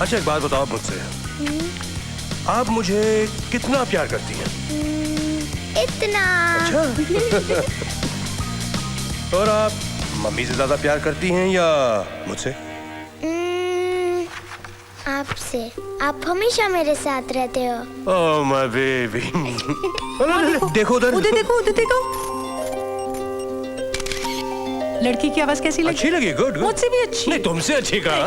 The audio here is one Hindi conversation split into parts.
अच्छा एक बात बताओ मुझसे, आप मुझे कितना प्यार करती हैं? इतना। अच्छा। और आप मम्मी से ज्यादा प्यार करती हैं या मुझसे? आपसे। आप हमेशा मेरे साथ रहते हो। Oh my baby. देखो उधर। उधर देखो, उधर देखो। लड़की की आवाज कैसी लगी? अच्छी लगी। Good good. मुझसे भी अच्छी। नहीं तुमसे अच्छी कहा।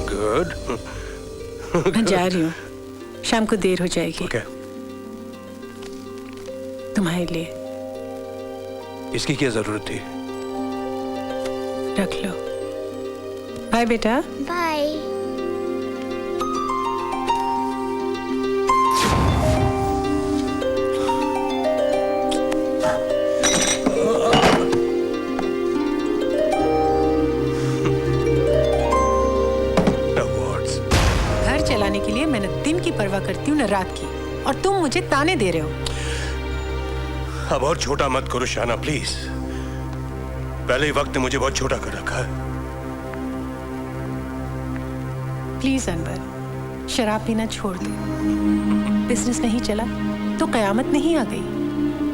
गुड। मैं जा रही हूँ, शाम को देर हो जाएगी। ओके। तुम्हारे लिए। इसकी क्या जरूरत थी? रख लो। बाय बेटा। बाय। घर चलाने के लिए मैं न दिन की परवाह करती हूँ न रात की, और तुम मुझे ताने दे रहे हो। अब और छोटा मत करो शाना प्लीज। पहले ही वक्त ने मुझे बहुत छोटा कर रखा है। प्लीज अनवर, शराब पीना छोड़ दो। बिजनेस नहीं चला तो कयामत नहीं आ गई।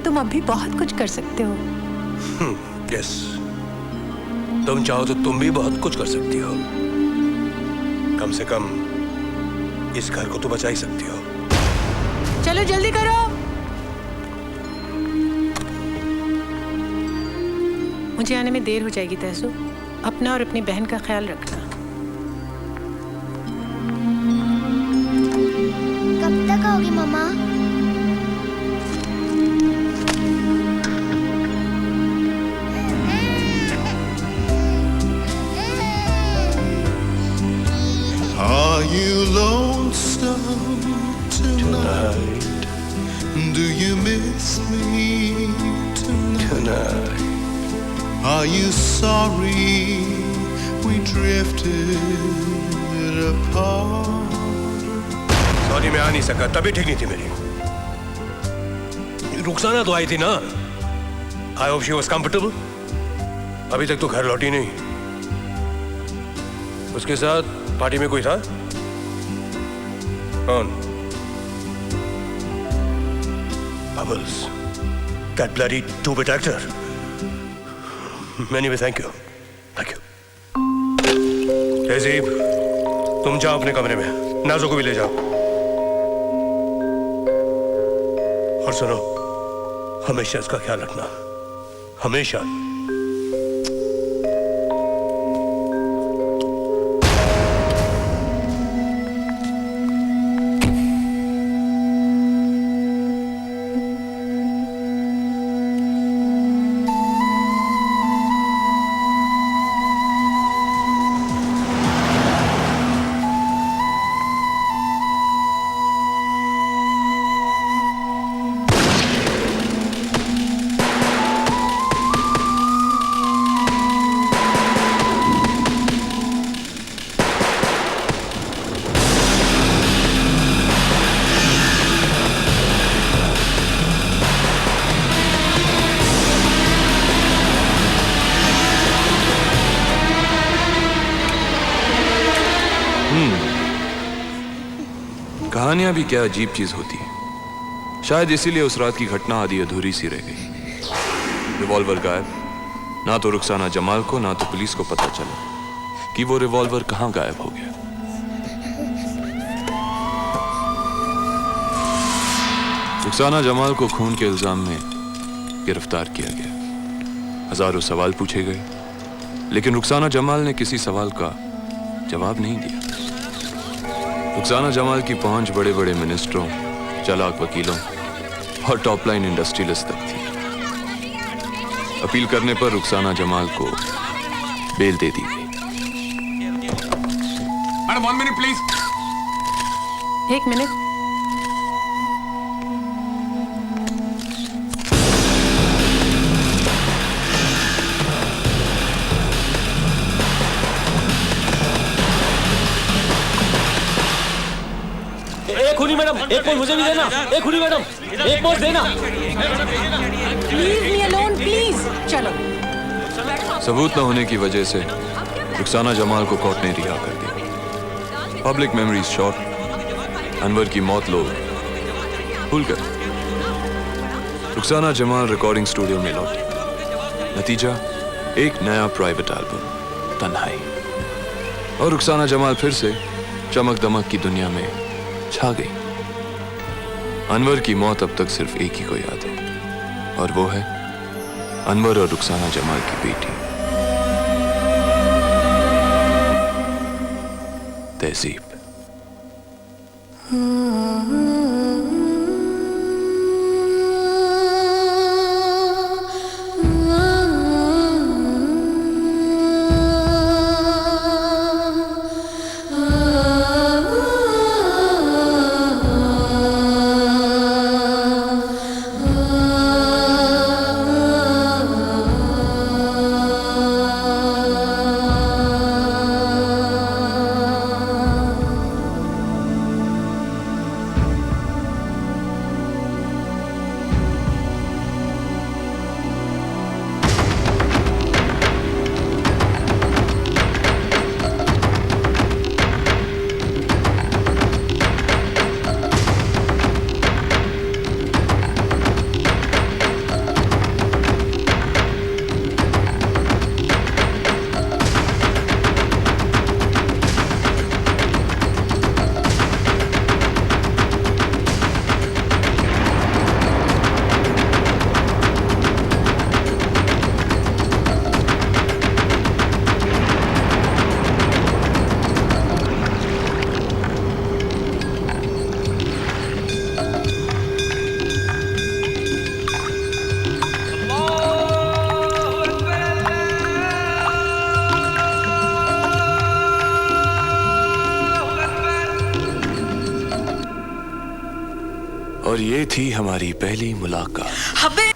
तुम अब भी बहुत कुछ कर सकते हो। यस, तुम चाहो तो तुम भी बहुत कुछ कर सकती हो। कम से कम इस घर को तो बचा ही सकती हो। चलो जल्दी करो। मुझे आने में देर हो जाएगी तहसू। अपना और अपनी बहन का ख्याल रखना। कब तक आओगी मम्मा? Are you lonesome tonight? Do you miss me tonight? Are you sorry we drifted apart? Sorry मैं आ नहीं सका, तबीयत ठीक नहीं थी मेरी। रुखसाना तो आई थी ना। I hope she was comfortable. अभी तक तो घर लौटी नहीं। उसके साथ पार्टी में कोई था? कौन? Bubbles, that bloody two-bit actor. Anyway, thank you. Thank you. तहजीब, तुम जाओ अपने कमरे में, नाजो को भी ले जाओ। और सुनो, हमेशा इसका ख्याल रखना, हमेशा। कहानियां भी क्या अजीब चीज होती है। शायद इसीलिए उस रात की घटना आधी अधूरी सी रह गई। रिवॉल्वर गायब, ना तो रुखसाना जमाल को ना तो पुलिस को पता चला कि वो रिवॉल्वर कहां गायब हो गया। रुखसाना जमाल को खून के इल्जाम में गिरफ्तार किया गया। हजारों सवाल पूछे गए, लेकिन रुखसाना जमाल ने किसी सवाल का जवाब नहीं दिया। रुखसाना जमाल की पहुंच बड़े बड़े मिनिस्टरों, चालाक वकीलों और टॉपलाइन इंडस्ट्रियलिस्ट तक थी। अपील करने पर रुखसाना जमाल को बेल दे दी गई। Madam 1 minute please. 1 मिनट। खूनी मैडम मैडम एक पोस्ट मुझे भी देना। एक खुली मैडम एक पोस्ट देना। Please me alone please. चलो। सबूत न होने की वजह से रुखसाना जमाल को कोर्ट ने रिहा कर दिया। Public memories short. अनवर की मौत लोग भूल कर। रुखसाना जमाल रिकॉर्डिंग स्टूडियो में लौटी। नतीजा एक नया प्राइवेट एल्बम तन्हाई। और रुखसाना जमाल फिर से चमक दमक की दुनिया में छा गई। अनवर की मौत अब तक सिर्फ एक ही को याद है और वो है अनवर और रुखसाना जमाल की बेटी तहजीब। और ये थी हमारी पहली मुलाकात। अबे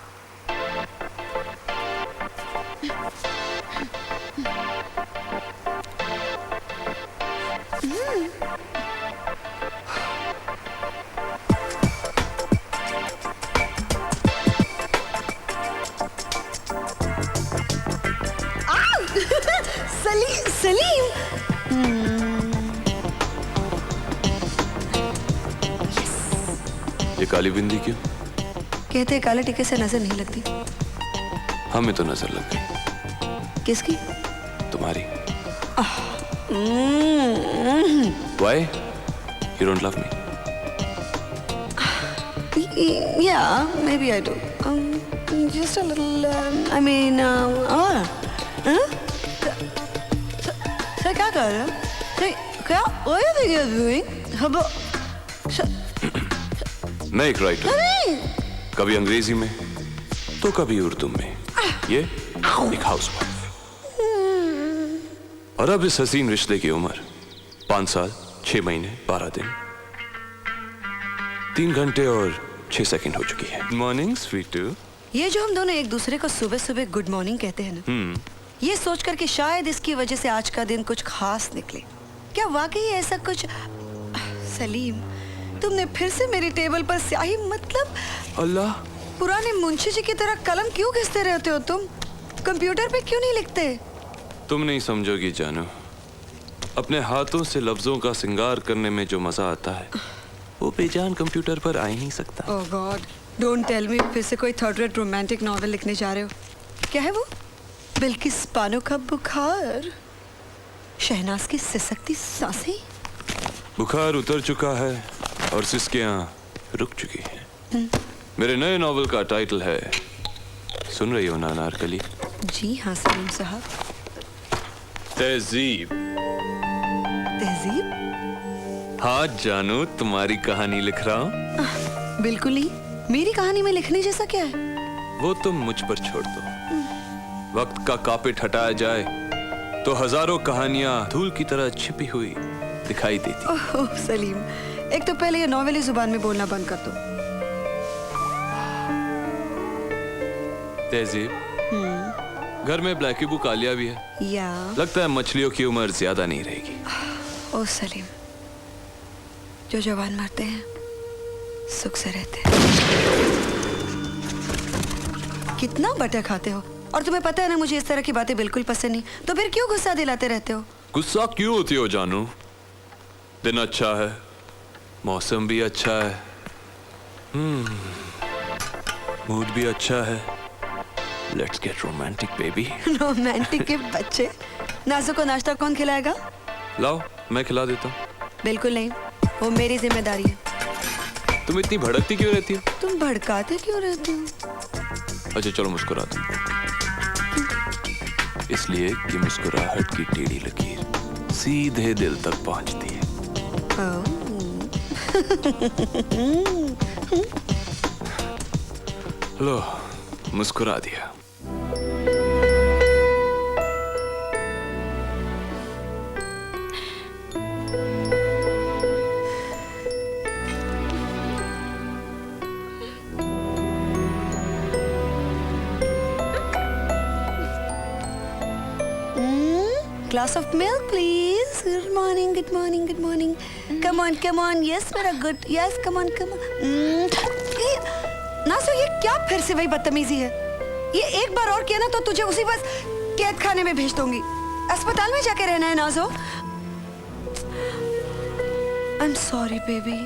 सलीम ये काली बिंदी क्यों? कहते काले टिके से नजर नहीं लगती। हमें तो नजर लग गई। किसकी? तुम्हारी। Why? You don't love me? Yeah, maybe I do. Just a little. I mean, sir क्या कर रहे हो? क्या? What do you think you're doing? मैं एक राइटर, कभी अंग्रेजी में तो कभी उर्दू में। ये एक हाउसवाइफ। और अब इस हसीन रिश्ते की उम्र 5 साल 6 महीने 12 दिन 3 घंटे और 6 सेकंड हो चुकी है। Good morning Sweetu. ये जो हम दोनों एक दूसरे को सुबह सुबह गुड मॉर्निंग कहते हैं ना, ये सोचकर कि शायद इसकी वजह से आज का दिन कुछ खास निकले। क्या वाकई ऐसा कुछ? सलीम, तुमने फिर से मेरी टेबल पर स्याही, मतलब अल्लाह, पुराने मुंशी जी की तरह कलम क्यों घिसते रहते हो तुम? कंप्यूटर पे क्यों नहीं लिखते? तुम नहीं समझोगी जानू। अपने हाथों से लफ्जों का सिंगार करने में जो मजा आता है वो बेजान कंप्यूटर पर आ ही नहीं सकता। ओह गॉड, डोंट टेल मी फिर से कोई थर्ड रेट रोमांटिक नॉवेल लिखने जा रहे हो। क्या है वो? बिल्किस बानो का बुखार, शहनाज की सिसकती सांसें। बुखार उतर चुका है और सिसकियां रुक चुकी हैं। मेरे नए नॉवल का टाइटल है, सुन रही हो ना अनारकली? जी हाँ सलीम साहब। तहजीब। तहजीब? हाँ जानू, तुम्हारी कहानी लिख रहा हूँ। बिल्कुल ही। मेरी कहानी में लिखने जैसा क्या है? वो तुम मुझ पर छोड़ दो। वक्त का कापिट हटाया जाए तो हजारों कहानियां धूल की तरह छिपी हुई दिखाई देती। ओह सलीम, एक तो पहले ये नॉवेली जुबान में बोलना बंद कर दो। तहजीब, घर में ब्लैकी बुक आलिया भी है। या लगता है मछलियों की उम्र ज्यादा नहीं रहेगी। ओ सलीम, जो जवान मरते हैं सुख से रहते। कितना बटर खाते हो, और तुम्हें पता है ना मुझे इस तरह की बातें बिल्कुल पसंद नहीं, तो फिर क्यों गुस्सा दिलाते रहते हो? गुस्सा क्यों होती हो जानू? दिन अच्छा है, मौसम भी अच्छा है, मूड भी अच्छा है। Let's get romantic baby. Romantic के बच्चे। नाजो को नाश्ता कौन खिलाएगा? लाओ मैं खिला देता हूँ। बिल्कुल नहीं, वो मेरी जिम्मेदारी है। तुम इतनी भड़कती क्यों रहती हो? तुम भड़काते क्यों रहते हो? अच्छा चलो मुस्कुरा दो। इसलिए कि मुस्कुराहट की टेढ़ी लकीर सीधे दिल तक पहुंचती है। लो मुस्कुरा दिया। Glass of milk, please. Good morning, good morning, good morning. Come on, come on. Yes, मेरा good. Yes, come on, come on. नाज़ो, ये क्या फिर से वही बदतमीजी है? ये एक बार और किया ना तो तुझे उसी बस कैद खाने में भेज दूंगी। अस्पताल में जाके रहना है नाज़ो। I'm sorry, baby.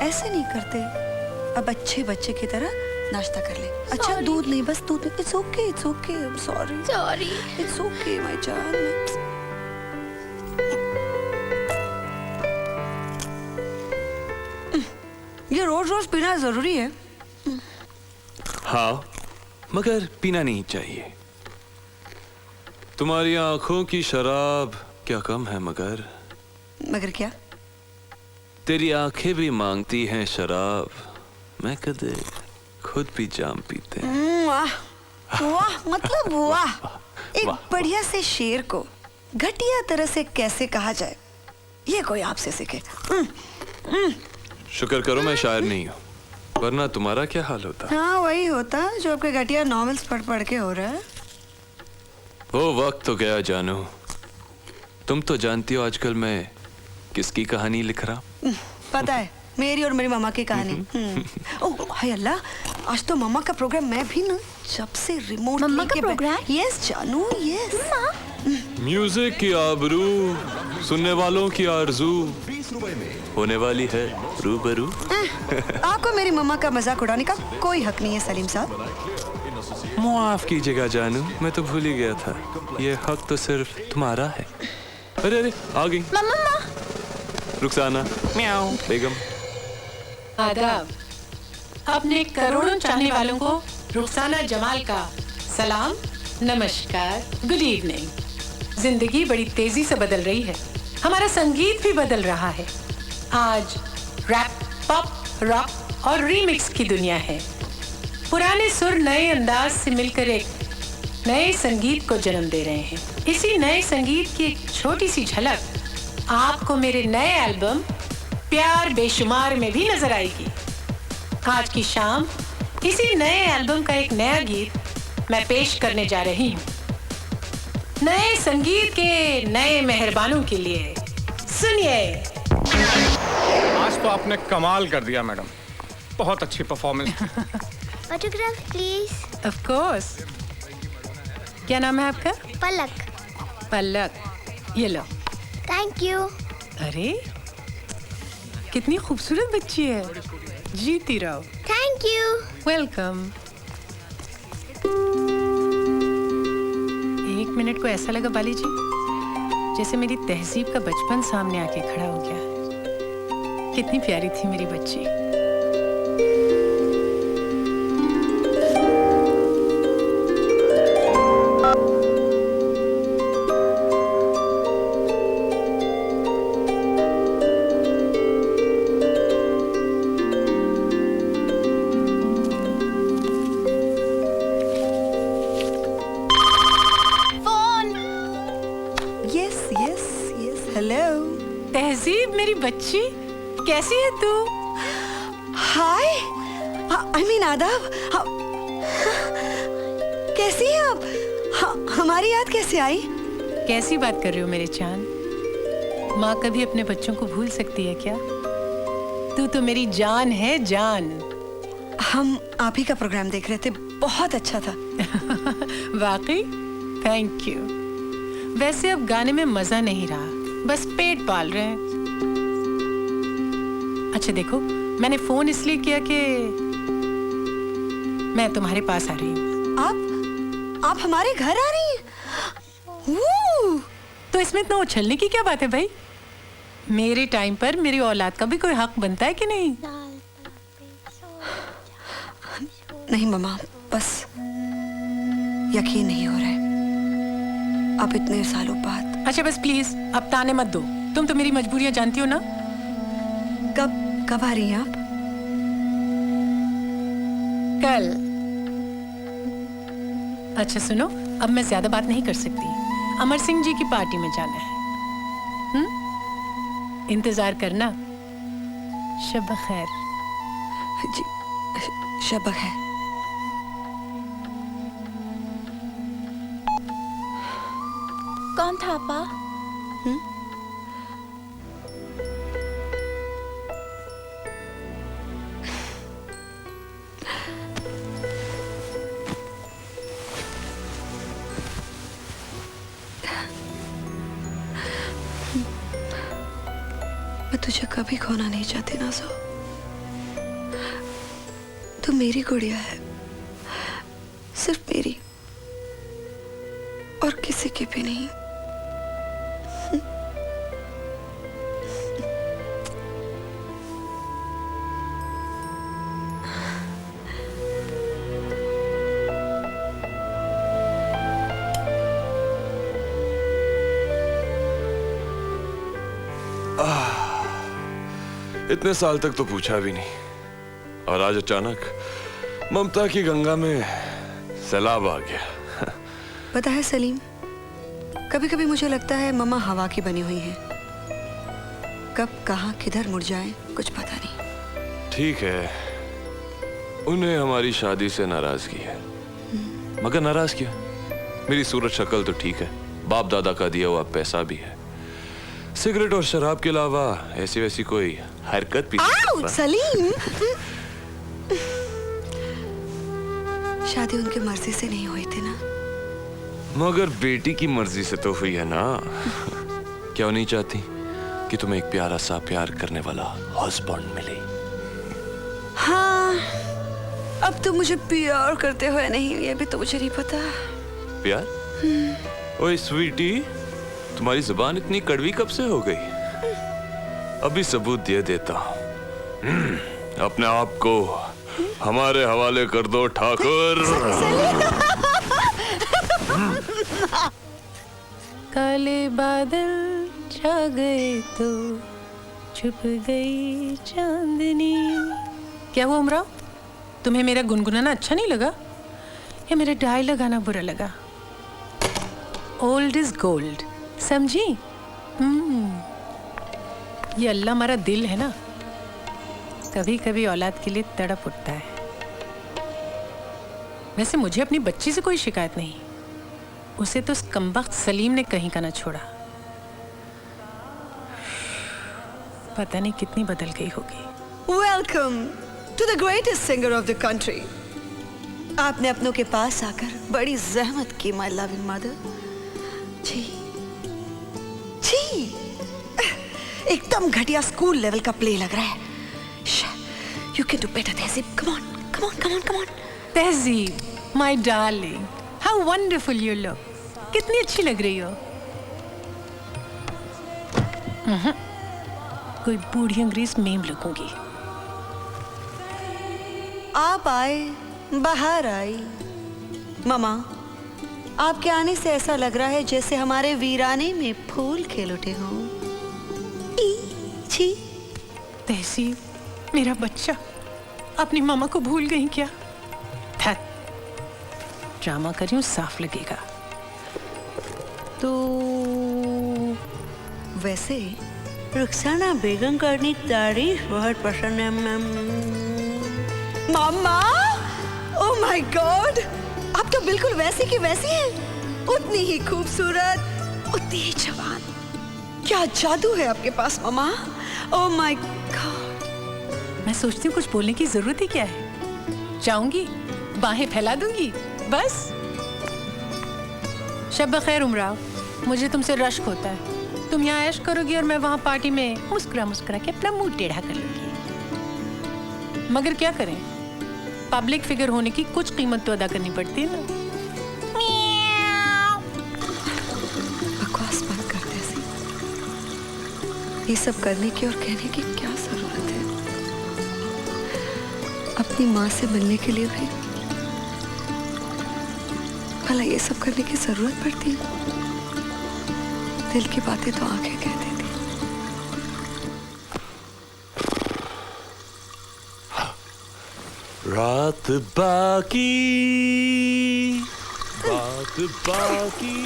ऐसे नहीं करते। अब अच्छे बच्चे की तरह नाश्ता कर ले। अच्छा दूध नहीं, बस दूध। It's okay, it's okay. I'm sorry. Sorry. It's okay, my जान। ये रोज रोज पीना जरूरी है? हाँ, मगर पीना नहीं चाहिए। तुम्हारी आंखों की शराब क्या कम है मगर? मगर क्या? तेरी आंखें भी मांगती हैं शराब, मैं कदे खुद भी जाम पीते हैं। वाह वाह, मतलब वाह। एक बढ़िया से शेर को घटिया तरह से कैसे कहा जाए, ये कोई आपसे सीखे। शुक्र करो मैं शायर नहीं हूँ, वरना तुम्हारा क्या हाल होता? हाँ वही होता जो आपके घटिया नॉवेल्स पढ़ पढ़ के हो रहा है। वो वक्त तो गया जानू। तुम तो जानती हो आजकल मैं किसकी कहानी लिख रहा? पता है, मेरी और मेरी मामा की कहानी। ओह हाय अल्लाह, आज तो मामा का प्रोग्राम मैं भी ना जब से रिमोट मम्मा का प्रोग्राम? यस जानू, यस। म्यूजिक की आबरू, सुनने वालों की आरजू, होने वाली है रूबरू। आपको मेरी मम्मा का मजाक उड़ाने का कोई हक नहीं है सलीम साहब। माफ कीजिएगा जानू, मैं तो भूल ही गया था, ये हक तो सिर्फ तुम्हारा है। अरे अरे आ गई मम्मा। रुखसाना म्याऊ बेगम। आदाब। अपने करोड़ों चाहने वालों को रुखसाना जमाल का सलाम, नमस्कार, गुड इवनिंग। जिंदगी बड़ी तेजी से बदल रही है, हमारा संगीत भी बदल रहा है। आज रैप, पॉप, रॉक और रीमिक्स की दुनिया है। पुराने सुर नए अंदाज से मिलकर एक नए संगीत को जन्म दे रहे हैं। इसी नए संगीत की एक छोटी सी झलक आपको मेरे नए एल्बम प्यार बेशुमार में भी नजर आएगी। आज की शाम इसी नए एल्बम का एक नया गीत मैं पेश करने जा रही हूँ, नए संगीत के नए मेहरबानों के लिए। सुनिए। आज तो आपने कमाल कर दिया मैडम, बहुत अच्छी performance. Autograph please. Of course. क्या नाम है आपका? पलक। पलक, ये लो। Thank you. अरे कितनी खूबसूरत बच्ची है, जीती रहो। Thank you. वेलकम। एक मिनट को ऐसा लगा बाली जी जैसे मेरी तहजीब का बचपन सामने आके खड़ा हो गया। कितनी प्यारी थी मेरी बच्ची। तहजीब मेरी बच्ची, कैसी है तू? हाय, आई मीन आदाब। कैसी है आप? हमारी याद कैसे आई? कैसी बात कर रहे हो मेरे चांद? माँ कभी अपने बच्चों को भूल सकती है क्या? तू तो मेरी जान है, जान। हम आप ही का प्रोग्राम देख रहे थे, बहुत अच्छा था। वाकई? Thank you. वैसे अब गाने में मजा नहीं रहा, बस पेट पाल रहे हैं। अच्छा देखो, मैंने फोन इसलिए किया कि मैं तुम्हारे पास आ रही हूँ। आप हमारे घर आ रही हैं? तो इसमें इतना उछलने की क्या बात है भाई? मेरे टाइम पर मेरी औलाद का भी कोई हक बनता है कि नहीं? नहीं मम्मा, बस यकीन नहीं हो रहा है अब इतने सालों बाद। अच्छा बस प्लीज अब ताने मत दो, तुम तो मेरी मजबूरियां जानती हो ना। कब आ रही हैं आप? कल। अच्छा सुनो, अब मैं ज्यादा बात नहीं कर सकती, अमर सिंह जी की पार्टी में जाना है। इंतजार करना। शब खैर। जी, शब खैर। कौन था आपा? मैं तुझे कभी खोना नहीं चाहती नाज़ो। तू मेरी गुड़िया है, सिर्फ मेरी और किसी की भी नहीं। इतने साल तक तो पूछा भी नहीं, और आज अचानक ममता की गंगा में सैलाब आ गया। पता है सलीम, कभी कभी मुझे लगता है मम्मा हवा की बनी हुई है, कब कहाँ किधर मुड़ जाए कुछ पता नहीं। ठीक है, उन्हें हमारी शादी से नाराजगी है, मगर नाराज क्या? मेरी सूरत शक्ल तो ठीक है, बाप दादा का दिया हुआ पैसा भी है, सिगरेट और शराब के अलावा ऐसी वैसी कोई हरकत भी नहीं। सलीम, शादी उनकी मर्जी से नहीं हुई थी ना? मगर बेटी की मर्जी से तो हुई है ना। क्या वो नहीं चाहती कि तुम्हें एक प्यारा सा प्यार करने वाला हस्बैंड मिले? हाँ, अब तो मुझे प्यार करते हुए नहीं, ये भी तो मुझे नहीं पता। प्यार? ओए स्वीटी, तुम्हारी जुबान इतनी कड़वी कब से हो गई? अभी सबूत दे देता हूं। अपने आप को हमारे हवाले कर दो ठाकुर। काले बादल छा गए तो छुप गई चांदनी। क्या हुआ उमराव, तुम्हें मेरा गुनगुनाना अच्छा नहीं लगा या मेरा डायलॉग गाना बुरा लगा? ओल्ड इज गोल्ड, समझी? ये अल्लाह हमारा दिल है ना, कभी कभी औलाद के लिए तड़प उठता है। वैसे मुझे अपनी बच्ची से कोई शिकायत नहीं, उसे तो उस कमबख्त सलीम ने कहीं का ना छोड़ा। पता नहीं कितनी बदल गई होगी। Welcome to the greatest singer of the country. आपने अपनों के पास आकर बड़ी जहमत की माय लविंग मदर। जी जी, एकदम घटिया स्कूल लेवल का प्ले लग रहा है। You can do better Tehzeeb, come on come on come on come on. Tehzeeb, my darling, how wonderful you look, कितनी अच्छी लग रही हो। कोई बूढ़ी अंग्रेज मेम लगूंगी। आप आए, बाहर आई। मामा, आपके आने से ऐसा लग रहा है जैसे हमारे वीराने में फूल खिल उठे हों। छी। तहसीब, मेरा बच्चा अपनी मामा को भूल गई क्या? ड्रामा कर रही हूं, साफ लगेगा। तो वैसे रुखसाना बेगम करनी तारीफ बहुत पसंद है। मामा, ओह माय गॉड, आप तो बिल्कुल वैसी की वैसी हैं, उतनी ही खूबसूरत, उतनी ही जवान। क्या जादू है आपके पास मामा, ओह माय गॉड। मैं सोचती हूँ कुछ बोलने की जरूरत ही क्या है। जाऊंगी, बाहें फैला दूंगी, बस। शब बखैर उमराव, मुझे तुमसे रश्क होता है। तुम यहाँ ऐश करोगी और मैं वहाँ पार्टी में मुस्कुरा मुस्कुरा के अपना मुंह टेढ़ा कर लूंगी। मगर क्या करें, पब्लिक फिगर होने की कुछ कीमत तो अदा करनी पड़ती है ना। बकवास बंद कर दे सी। ये सब करने की और कहने की क्या जरूरत है? अपनी माँ से मिलने के लिए भी भला ये सब करने की जरूरत पड़ती है? दिल की बातें तो आंखें कह देती। रात बाकी, बात बाकी,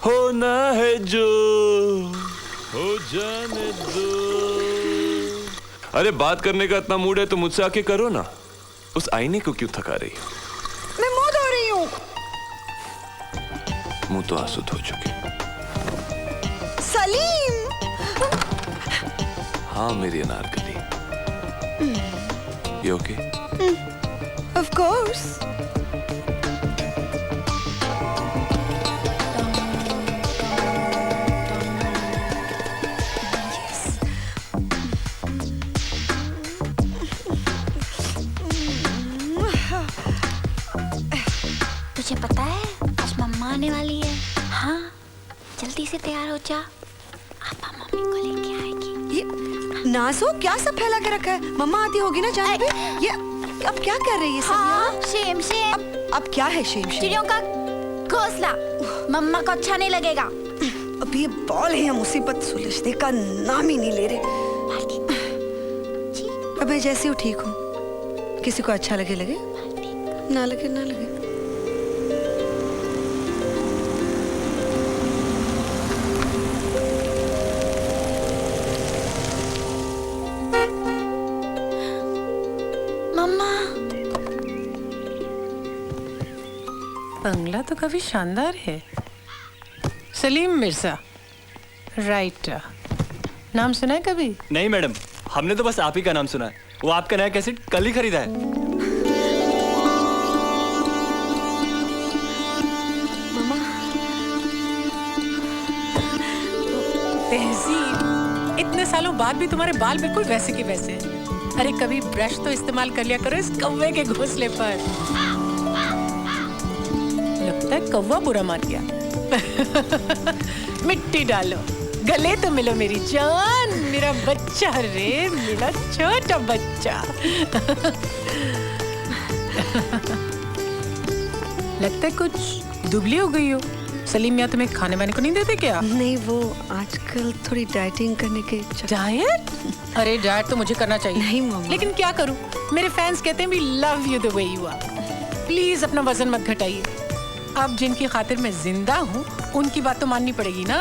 होना है जो हो जाने दो। अरे बात करने का इतना मूड है तो मुझसे आके करो ना। उस आईने को क्यों थका रही हो? मैं मुंह धो रही हूँ। मुंह तो आंसू धो चुके। सलीम! हाँ मेरी Anarkali, You okay? Of course. तुझे पता है आज मम्मा आने वाली है। हाँ, जल्दी से तैयार हो जा, आपा मम्मी को लेके आएगी। ये नाज़ो क्या सब फैला के रखा है? मम्मा आती होगी ना जाने पे। ये अब क्या कर रही है सब? हाँ, शेम शेम। अब क्या है शेम शेम? चिड़ियों का घोंसला मम्मा को अच्छा नहीं लगेगा। अब ये बॉल है या मुसीबत सुलझने का नाम ही नहीं ले रहे। अब मैं जैसी हूँ ठीक हूँ। किसी को अच्छा लगे लगे, ना लगे ना लगे। बंगला तो काफी शानदार है। सलीम मिर्जा, राइट। नाम सुना है कभी? नहीं मैडम, हमने तो बस आप ही का नाम सुना है। वो आपका नया कैसेट कल ही खरीदा है। मामा, तहजीब, इतने सालों बाद भी तुम्हारे बाल बिल्कुल वैसे के वैसे हैं। अरे कभी ब्रश तो इस्तेमाल कर लिया करो इस कौवे के घोंसले पर। लगता है कौवा बुरा मान गया। मिट्टी डालो, गले तो मिलो मेरी जान, मेरा बच्चा रे, मेरा छोटा बच्चा। लगता है कुछ दुबली हो गई हो। सलीम मियां तुम्हें खाने वाने को नहीं देते क्या? नहीं, वो आजकल थोड़ी डाइटिंग करने के डाइट? अरे डाइट तो मुझे करना चाहिए। नहीं मम्मा। लेकिन क्या करूं, मेरे फैंस कहते हैं we love you the way you are. Please अपना वजन मत घटाइए। अब जिनकी खातिर मैं जिंदा हूँ उनकी बात तो माननी पड़ेगी ना।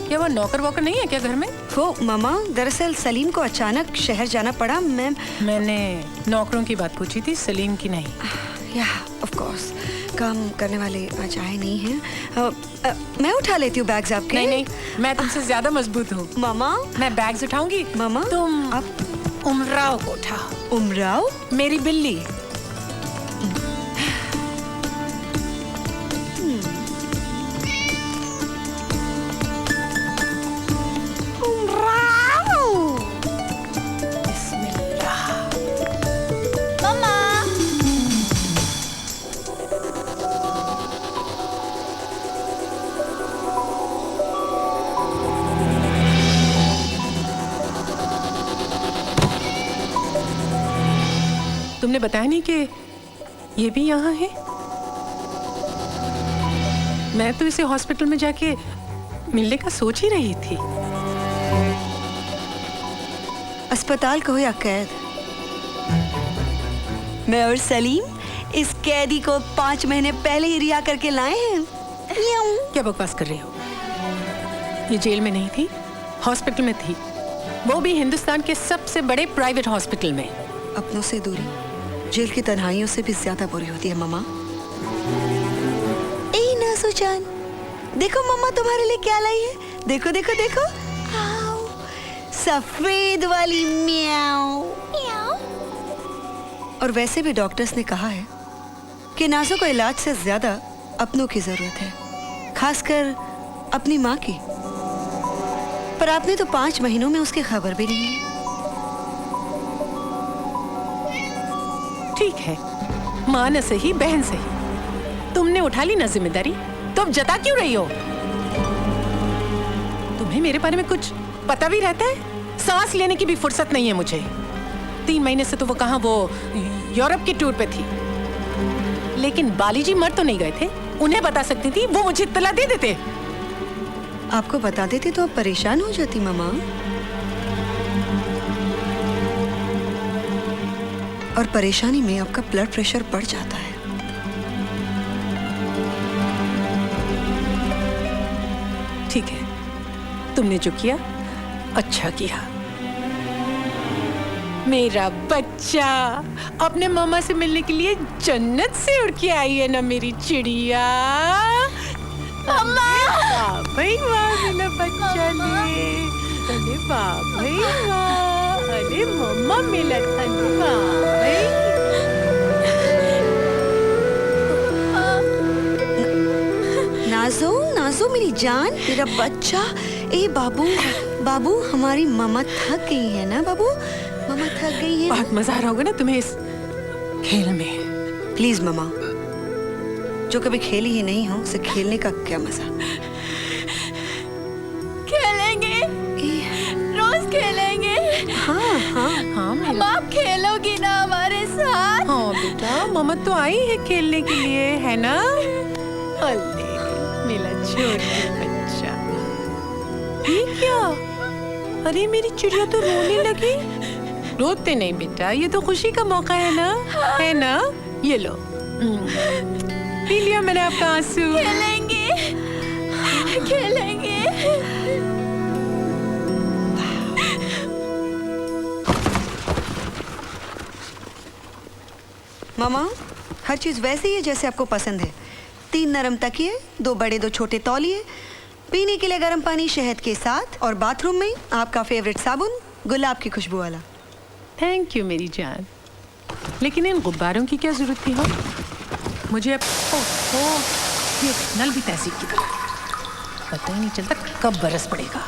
क्या वो नौकर वोकर नहीं है क्या घर में? वो मामा, दरअसल सलीम को अचानक शहर जाना पड़ा। मैंने नौकरों की बात पूछी थी, सलीम की नहीं। या ऑफ कोर्स, काम करने वाले आज आए नहीं हैं। मैं उठा लेती हूँ बैग्स आपके। नहीं नहीं, मैं तुमसे ज्यादा मजबूत हूँ। मामा, मैं बैग्स उठाऊंगी। मामा, तुम आप उमराव को उठाओ। उमराव? मेरी बिल्ली। तुमने बताया नहीं कि ये भी यहाँ है? मैं तो इसे हॉस्पिटल में जाके मिलने का सोच ही रही थी। अस्पताल कहो या कैद, मैं और सलीम इस कैदी को 5 महीने पहले ही रिहा करके लाए हैं। क्या बकवास कर रही हो? ये जेल में नहीं थी, हॉस्पिटल में थी, वो भी हिंदुस्तान के सबसे बड़े प्राइवेट हॉस्पिटल में। अपनों से दूरी जेल की तन्हाइयों से भी ज्यादा बुरी होती है मामा। ए ना सुजान, देखो मम्मा तुम्हारे लिए क्या लाई है। देखो देखो देखो। आओ, सफेद वाली म्याऊ। म्याऊ। और वैसे भी डॉक्टर्स ने कहा है कि नाज़ो को इलाज से ज्यादा अपनों की जरूरत है, खासकर अपनी माँ की। पर आपने तो 5 महीनों में उसकी खबर भी नहीं ली। ठीक है, माँ न सही बहन सही, तुमने उठा ली ना जिम्मेदारी, तो अब जता क्यों रही हो? तुम्हें मेरे बारे में कुछ पता भी रहता है? सांस लेने की भी फुर्सत नहीं है मुझे। 3 महीने से तो वो कहाँ, वो यूरोप की टूर पे थी। लेकिन बाली जी मर तो नहीं गए थे, उन्हें बता सकती थी, वो मुझे इत्तला दे देते। आपको बता देते तो आप परेशान हो जाती मामा। और परेशानी में आपका ब्लड प्रेशर बढ़ जाता है। ठीक है, तुमने जो किया अच्छा किया। मेरा बच्चा अपने मामा से मिलने के लिए जन्नत से उड़ के आई है ना मेरी चिड़िया। अम्मा! भाई वाह, मेरा बच्चा ले। अरे वाह भाई वाह, अरे मम्मा मिला था भाई। नाज़ो, नाज़ो मेरी जान, मेरा बच्चा। ए बाबू, बाबू हमारी मम्मा थक गई है ना बाबू, मम्मा थक गई है। बहुत मजा आ रहा होगा ना तुम्हें इस खेल में। प्लीज मम्मा, जो कभी खेली ही नहीं हो उसे खेलने का क्या मजा। खेलेंगे, रोज खेलेंगे। हाँ हाँ हाँ हम, आप खेलोगी ना हमारे साथ? हाँ बेटा, मम्मा तो आई है खेलने के लिए, है ना? अल्ले मेरा छोटा बच्चा। ये क्या? अरे मेरी चिड़िया तो रोने लगी। रोते नहीं बेटा, ये तो खुशी का मौका है ना, है ना? ये लो, पी लिया मैंने आपका आंसू। खेलेंगे, खेलेंगे। मामा, हर चीज वैसे ही है जैसे आपको पसंद है। 3 नरम तकिए, 2 बड़े 2 छोटे तौलिए, पीने के लिए गर्म पानी शहद के साथ, और बाथरूम में आपका फेवरेट साबुन गुलाब की खुशबू वाला। थैंक यू मेरी जान, लेकिन इन गुब्बारों की क्या जरूरत थी? हो मुझे अब ये नल भी तहसीब की तरह, पता ही नहीं चलता कब बरस पड़ेगा।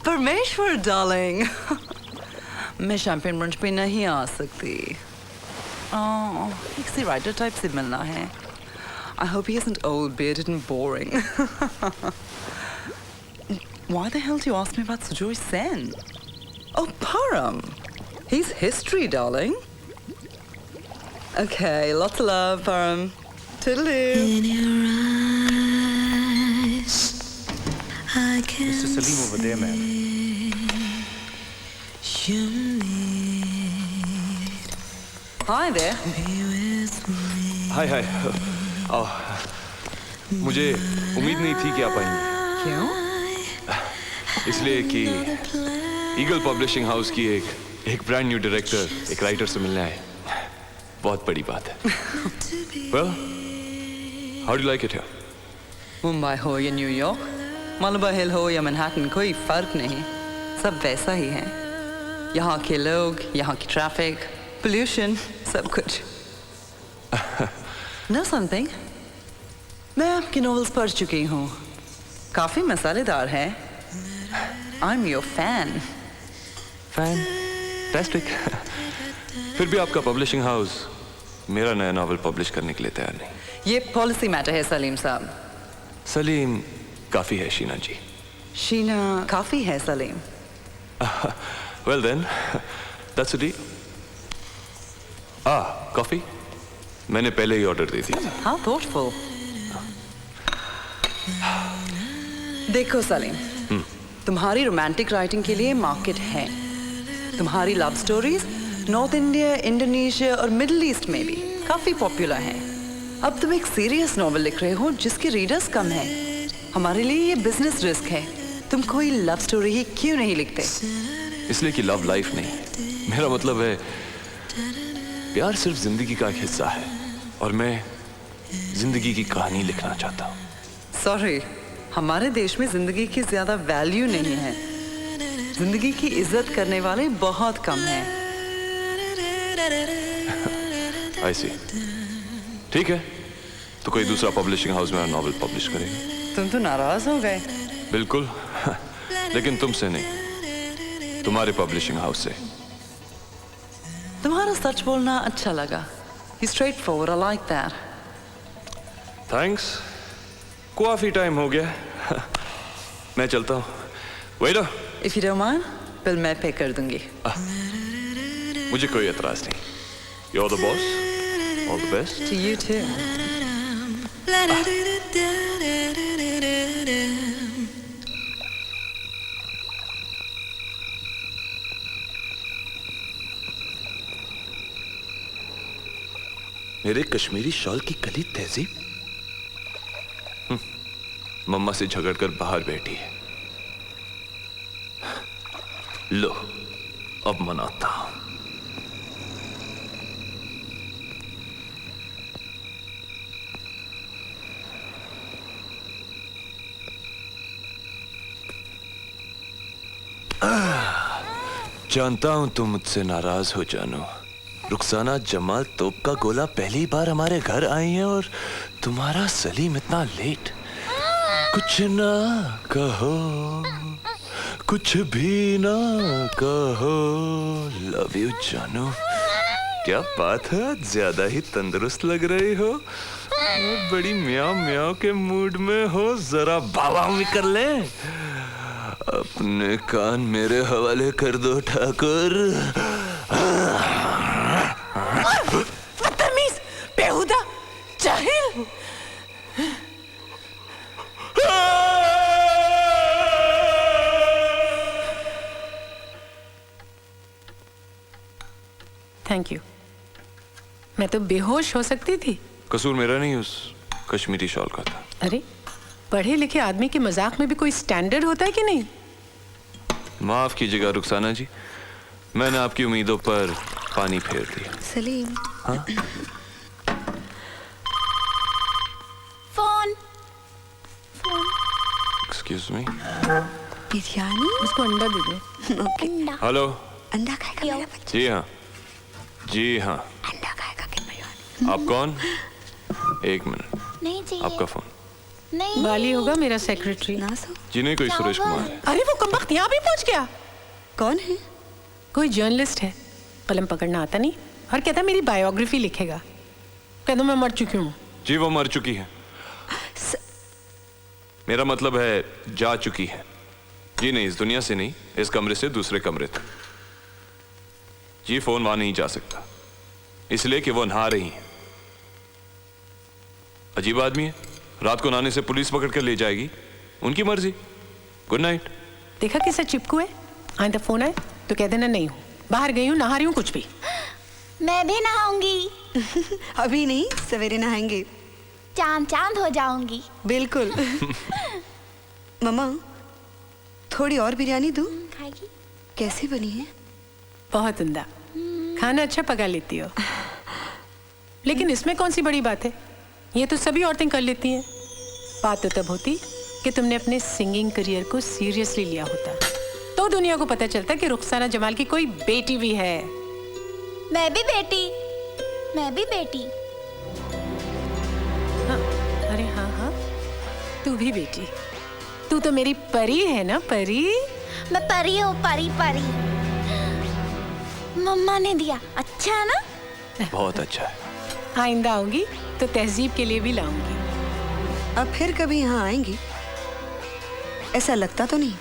परमेश्वर डार्लिंग, मैं शैंपेन ब्रंच पे नहीं आ सकती। किसी राइटर टाइप से मिलना है। I hope he isn't old, bearded and boring. Why the hell do you ask me about Sujoy Sen? Oh, Param. He's history, darling. Okay, lots of love, Param. Toodaloo. Mr. Salim over there, ma'am. Hi there. हाय हाय। मुझे उम्मीद नहीं थी कि आप आएंगे। क्यों? इसलिए कि ईगल पब्लिशिंग हाउस की एक ब्रांड न्यू डायरेक्टर एक राइटर से मिलने आए। बहुत बड़ी बात है। Well, how do you like it here? Mumbai हो या न्यूयॉर्क, मलबा हिल हो या मैनहट्टन, कोई फर्क नहीं, सब वैसा ही है। यहाँ के लोग, यहाँ की ट्रैफिक, पोल्यूशन, सब कुछ। Know something? मैं आपकी नॉवेल्स पढ़ चुकी हूँ, काफी मसालेदार है। I'm your fan. Fantastic. फिर भी आपका पब्लिशिंग हाउस मेरा नया नॉवेल पब्लिश करने के लिए तैयार नहीं। ये पॉलिसी मैटर है सलीम साहब। सलीम काफी है शीना जी। शीना काफी है Salim. Well then, that's a deal. Coffee मैंने पहले ही ऑर्डर दी थी। How thoughtful. देखो सलीम, तुम्हारी रोमांटिक राइटिंग के लिए मार्केट है। तुम्हारी love stories north India, Indonesia और मिडिल ईस्ट में भी काफी पॉपुलर हैं। अब तुम एक सीरियस नॉवेल लिख रहे हो जिसके रीडर्स कम हैं। हमारे लिए ये बिजनेस रिस्क है। तुम कोई लव स्टोरी ही क्यों नहीं लिखते? इसलिए कि लव लाइफ नहीं, मेरा मतलब है प्यार सिर्फ जिंदगी का एक हिस्सा है और मैं जिंदगी की कहानी लिखना चाहता हूँ। सॉरी, हमारे देश में जिंदगी की ज्यादा वैल्यू नहीं है। जिंदगी की इज्जत करने वाले बहुत कम हैं। I see। ठीक है, तो कोई दूसरा पब्लिशिंग हाउस में नॉवेल पब्लिश करेगा। तुम तो नाराज हो गए। बिल्कुल, लेकिन तुमसे नहीं, तुम्हारे पब्लिशिंग हाउस से। तुम्हारा सच बोलना अच्छा लगा। Straight forward, I like that. Thanks. काफी टाइम हो गया, मैं चलता हूँ। Waiter, if you don't mind, bill मैं पे कर दूंगी। मुझे कोई एतराज नहीं। You're the boss. All the best. To you too. मेरे कश्मीरी शॉल की कली तहजीब मम्मा से झगड़कर बाहर बैठी है। लो, अब मनाता हूं। जानता हूं तुम मुझसे नाराज हो जानो। रुखसाना जमाल तोप का गोला पहली बार हमारे घर आई है और तुम्हारा सलीम इतना लेट। कुछ ना कहो, कुछ भी ना कहो। लव यू जानू। क्या बात है, ज्यादा ही तंदुरुस्त लग रही हो। बड़ी म्याओ म्याओ के मूड में हो, जरा बाबा भी कर ले। अपने कान मेरे हवाले कर दो ठाकुर। बदतमीज, बेहुदा, जाहिल। Thank you. मैं तो बेहोश हो सकती थी। कसूर मेरा नहीं, उस कश्मीरी शॉल का था। अरे, पढ़े लिखे आदमी के मजाक में भी कोई स्टैंडर्ड होता है कि नहीं? माफ कीजिएगा रुखसाना जी, मैंने आपकी उम्मीदों पर पानी फेर दिया। सलीम, हाँ? Phone phone. Excuse me. Biryani. उसको अंडा दे दो। ओके। अंडा हेलो। अंडा खाएगा मेरा बच्चा। जी हाँ, जी हाँ। अंडा खाएगा कि बिरयानी? आप कौन? एक मिनट, नहीं चाहिए। आपका फोन। नहीं। वाली होगा मेरा सेक्रेटरी। ना सो। जी नहीं, कोई क्या सुरेश हुआ? कुमार है। अरे वो कमबख्त यहाँ भी पहुंच गया। कौन है? कोई जर्नलिस्ट है, कलम पकड़ना आता नहीं और कहता मेरी बायोग्राफी लिखेगा। कहता मैं मर चुकी हूँ। जी वो मर चुकी है। मेरा मतलब है जा चुकी है। जी नहीं, इस दुनिया से नहीं, इस कमरे से दूसरे कमरे तक। जी फोन वहां नहीं जा सकता, इसलिए कि वो नहा रही है। अजीब आदमी है, रात को नहाने से पुलिस पकड़ कर ले जाएगी, उनकी मर्जी। Good night. देखा कैसा चिपकू है। आइंदा फोन आए तो कह देना नहीं हूँ, बाहर गई हूँ, नहा रही हूँ, कुछ भी। मैं भी नहाऊंगी। अभी नहीं, सवेरे नहाएंगे। चांद चांद हो जाऊंगी। बिल्कुल। मम्मा, थोड़ी और बिरयानी दूं? खाएगी? कैसी बनी है? बहुत उम्दा, खाना अच्छा पका लेती हो। लेकिन इसमें कौन सी बड़ी बात है, ये तो सभी औरतें कर लेती हैं। बात तो तब होती कि तुमने अपने सिंगिंग करियर को सीरियसली लिया होता, तो दुनिया को पता चलता कि रुखसाना जमाल की कोई बेटी भी है। मैं भी बेटी, मैं भी बेटी। हाँ, अरे हाँ हाँ, तू भी बेटी। तू तो मेरी परी है ना, परी। मैं परी हूँ, परी परी। मम्मा ने दिया, अच्छा है ना? बहुत अच्छा है। आइंदा आऊंगी तो तहजीब के लिए भी लाऊंगी। अब फिर कभी यहाँ आएंगी? ऐसा लगता तो नहीं।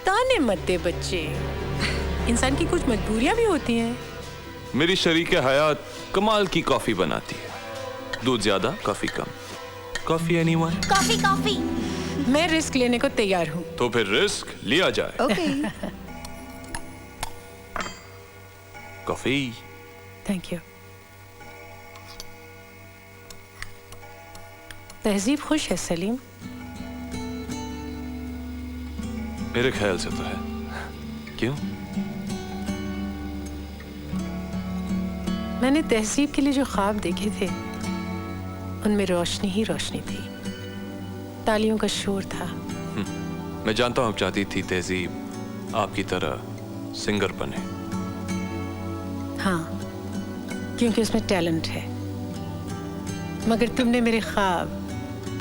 ताने मत दे बच्चे, इंसान की कुछ मजबूरियां भी होती हैं। मेरी शरीके हयात कमाल की कॉफी बनाती है, दूध ज्यादा कॉफी कम। Coffee anyone? Coffee coffee. मैं रिस्क लेने को तैयार हूँ। तो फिर रिस्क लिया जाए। Okay. Coffee. Thank you. Tehzeeb खुश है सलीम? मेरे ख्याल से तो है। क्यों? मैंने तहजीब के लिए जो ख्वाब देखे थे उनमें रोशनी ही रोशनी थी, तालियों का शोर था। मैं जानता हूं आप चाहती थी तहजीब आपकी तरह सिंगर बने। हाँ, क्योंकि उसमें टैलेंट है, मगर तुमने मेरे ख्वाब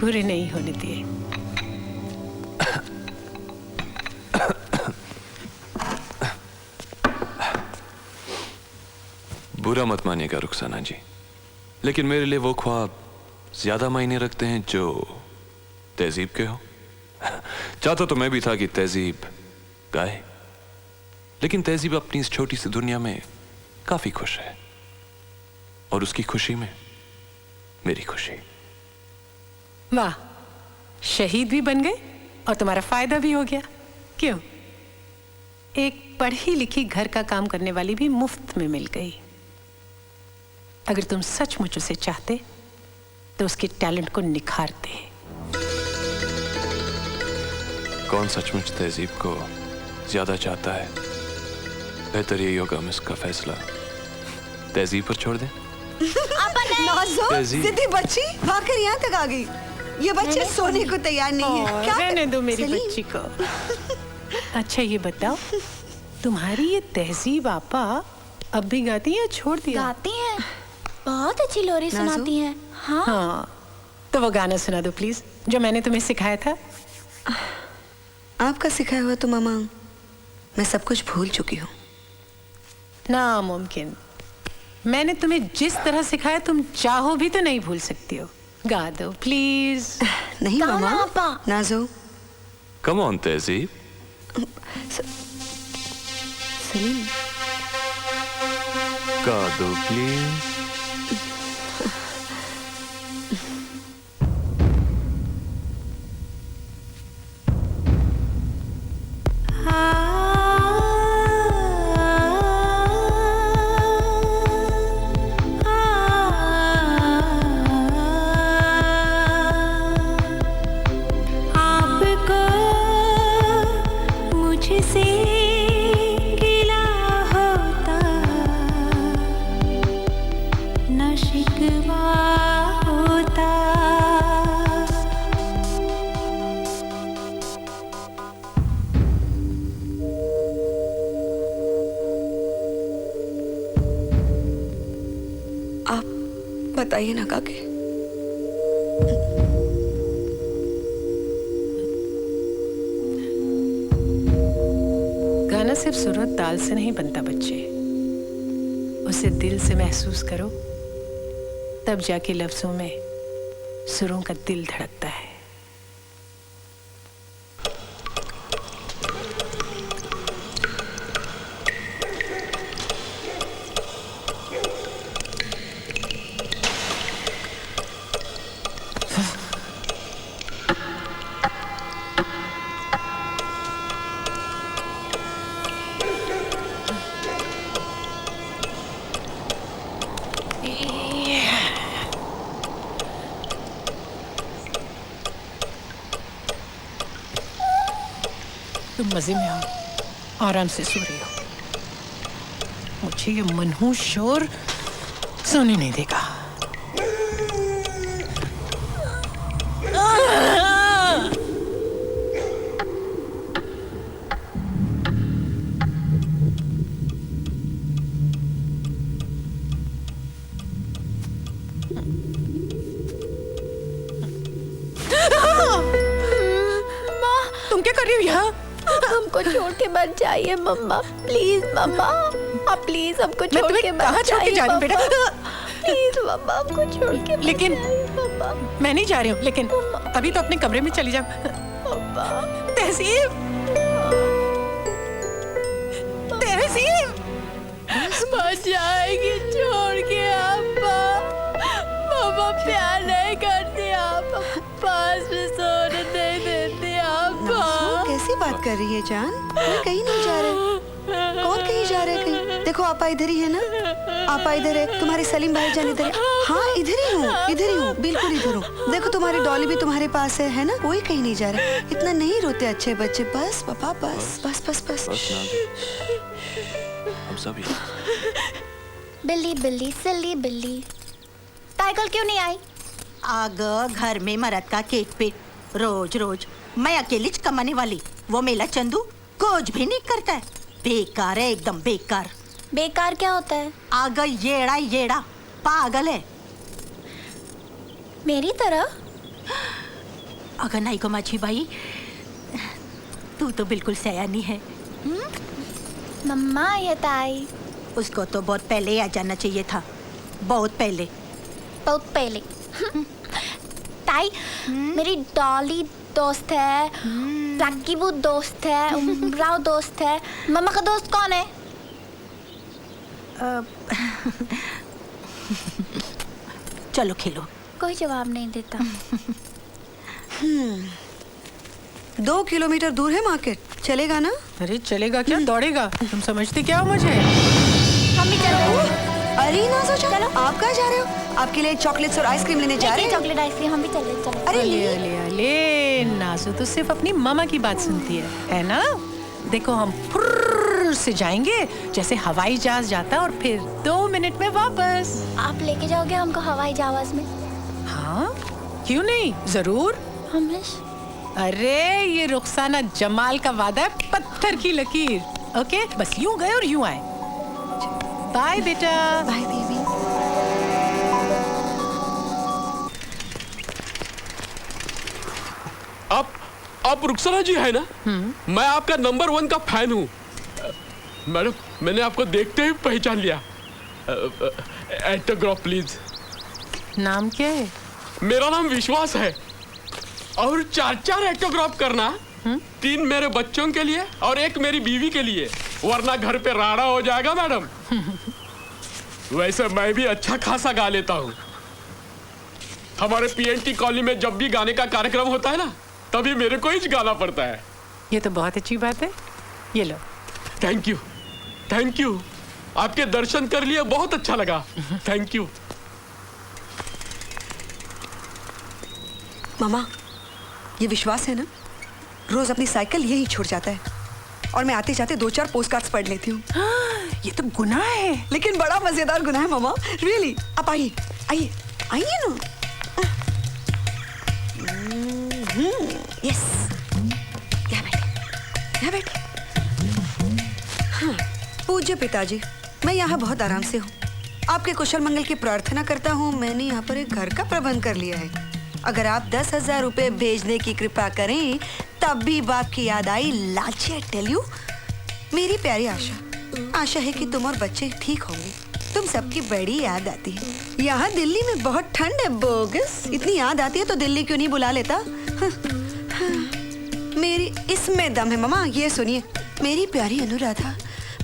पूरे नहीं होने दिए। बुरा मत मानिएगा रुखसाना जी, लेकिन मेरे लिए वो ख्वाब ज्यादा मायने रखते हैं जो तहजीब के हो। चाहता तो मैं भी था कि तहजीब गाए, लेकिन तहजीब अपनी इस छोटी सी दुनिया में काफी खुश है, और उसकी खुशी में मेरी खुशी। वाह, शहीद भी बन गए और तुम्हारा फायदा भी हो गया। क्यों? एक पढ़ी लिखी घर का काम करने वाली भी मुफ्त में मिल गई। अगर तुम सचमुच उसे चाहते तो उसके टैलेंट को निखारते। कौन सचमुच तहजीब को ज्यादा चाहता है? बेहतर यही होगा हम इसका फैसला तहजीब पर छोड़ दें। नाज़ो, तहजीब। जिद्दी बच्ची भागकर यहाँ तक आ गई। ये बच्चे सोने को तैयार नहीं है। क्या रहने दो मेरी सलीम? बच्ची को। अच्छा ये बताओ, तुम्हारी ये तहजीब आपा अब भी गाती है या छोड़ दिया? गाती हैं, बहुत अच्छी लोरी सुनाती हैं। हाँ, हाँ, तो वो गाना सुना दो प्लीज, जो मैंने तुम्हें सिखाया था। आपका सिखाया हुआ तो मामा मैं सब कुछ भूल चुकी हूँ। नामुमकिन, मैंने तुम्हें जिस तरह सिखाया तुम चाहो भी तो नहीं भूल सकती हो। गा दो प्लीज। नहीं गाना मामा। आपा। नाज़ो, कम ऑन तहजीब। सलीम, गा दो प्लीज। मुझसे गिला होता न शिकवा होता। आप बताइए ना काके। गाना सिर्फ सुर और ताल से नहीं बनता बच्चे, उसे दिल से महसूस करो, तब जाके लफ्जों में सुरों का दिल धड़कता है। तुम मजे में हो, आराम से सो रही हो, मुझे ये मनहूस शोर सोने नहीं देगा। तुम क्या कर रही हो यहाँ? हमको छोड़ के मत जाइए मम्मा, प्लीज मम्मा, आप प्लीज हमको मैं छोड़ तुम्हें के कहाँ मत छोड़ के जाइए जा रही हूँ मम्मा। बेटा? प्लीज मम्मा, हमको छोड़ के मत लेकिन- जाइए मम्मा। मैं नहीं जा रही हूँ, लेकिन अभी तो अपने कमरे में चली जाओ। तहसीब, तहसीब, मत जाएगी छोड़ के आपा। मम्मा प्यार नहीं करती, आप पास में सोने नहीं देती आपा। नाज़ो, कैसी बात कर रही है जान? मैं कहीं नहीं जा रहे। कौन कहीं जा रहे कहीं? देखो आपा इधर ही है ना, आपा इधर है, तुम्हारे सलीम भाई जान इधर है। हाँ इधर ही हूँ, इधर ही हूँ, बिल्कुल इधर हूँ। देखो तुम्हारी डॉली भी तुम्हारे पास है ना? कोई कहीं नहीं जा रहा। इतना नहीं रोते अच्छे बच्चे। बस पापा, बस बस बस बस। बस ना, हम सभी बिल्ली बिल्ली सिल्ली बिल्ली। ताई कल क्यों नहीं आई? आग घर में मरद का केक पीट रोज रोज मैं अकेली कमाने वाली, वो मेला चंदू कुछ भी नहीं करता है। बेकार है, एकदम बेकार। बेकार क्या होता है? आग येड़ा येड़ा पागल है। मेरी तरह? अगर नहीं को माझी भाई, तू तो बिल्कुल सयानी है। मम्मा ये ताई। उसको तो बहुत पहले आ जाना चाहिए था, बहुत पहले। बहुत पहले। ताई मेरी डॉली दोस्त है, राकीबू दोस्त है, उमराव दोस्त है। मम्मा का दोस्त कौन है? चलो खेलो। कोई जवाब नहीं देता। 2 किलोमीटर दूर है मार्केट, चलेगा ना? अरे चलेगा क्या, दौड़ेगा? तुम समझते क्या हो मुझे? हम भी चल रहे हैं। अरे नाज़ो चलो, आप कहाँ जा रहे हो? आपके लिए चॉकलेट्स और आइसक्रीम लेने जा रहे हैं। चॉकलेट आइसक्रीम हम भी चल रहे हैं। चलो। अरे अले अले अले, नाज़ो तो सिर्फ अपनी मामा की बात सुनती है ना? देखो हम फुर्र से जाएंगे जैसे हवाई जहाज जाता है और फिर 2 मिनट में वापस। आप लेके जाओगे हमको हवाई जहाज में? हाँ क्यों नहीं, जरूर। हमेश अरे ये रुखसाना जमाल का वादा है, पत्थर की लकीर। ओके, बस यूं गए और यूं आए। बाय बेटा। Bye baby. आप रुखसाना जी है ना? मैं आपका नंबर 1 का फैन हूँ मैडम। मैंने आपको देखते ही पहचान लिया। Autograph please. नाम क्या है? मेरा नाम विश्वास है और 4 ऑटोग्राफ करना। 3 मेरे बच्चों के लिए और 1 मेरी बीवी के लिए, वरना घर पे राड़ा हो जाएगा मैडम। वैसे मैं भी अच्छा खासा गा लेता हूँ। हमारे पीएनटी कॉलोनी में जब भी गाने का कार्यक्रम होता है ना, तभी मेरे को ही गाना पड़ता है। ये तो बहुत अच्छी बात है, ये लो। Thank you, thank you. आपके दर्शन कर लिए बहुत अच्छा लगा। Thank you. मामा, ये विश्वास है ना, रोज अपनी साइकिल यहीं छोड़ जाता है और मैं आते जाते 2-4 पोस्ट कार्ड्स पढ़ लेती हूँ। ये तो गुनाह है। लेकिन बड़ा मजेदार गुनाह है मामा, रियली। आप आइए आइए आइए ना। यस, यहाँ बैठिए, यहाँ बैठिए। हाँ, पूज्य पिताजी, मैं यहाँ बहुत आराम से हूँ। आपके कुशल मंगल की प्रार्थना करता हूँ। मैंने यहाँ पर एक घर का प्रबंध कर लिया है। अगर आप 10,000 रुपए भेजने की कृपा करें, तब भी बाप की याद आई। लालची, आई टेल यू। मेरी प्यारी आशा है कि तुम और बच्चे ठीक होंगे। तुम सबकी बड़ी याद आती है। यहाँ दिल्ली में बहुत ठंड है बोगस। इतनी याद आती है तो दिल्ली क्यों नहीं बुला लेता? मेरी इसमें दम है मामा। ये सुनिए, मेरी प्यारी अनुराधा,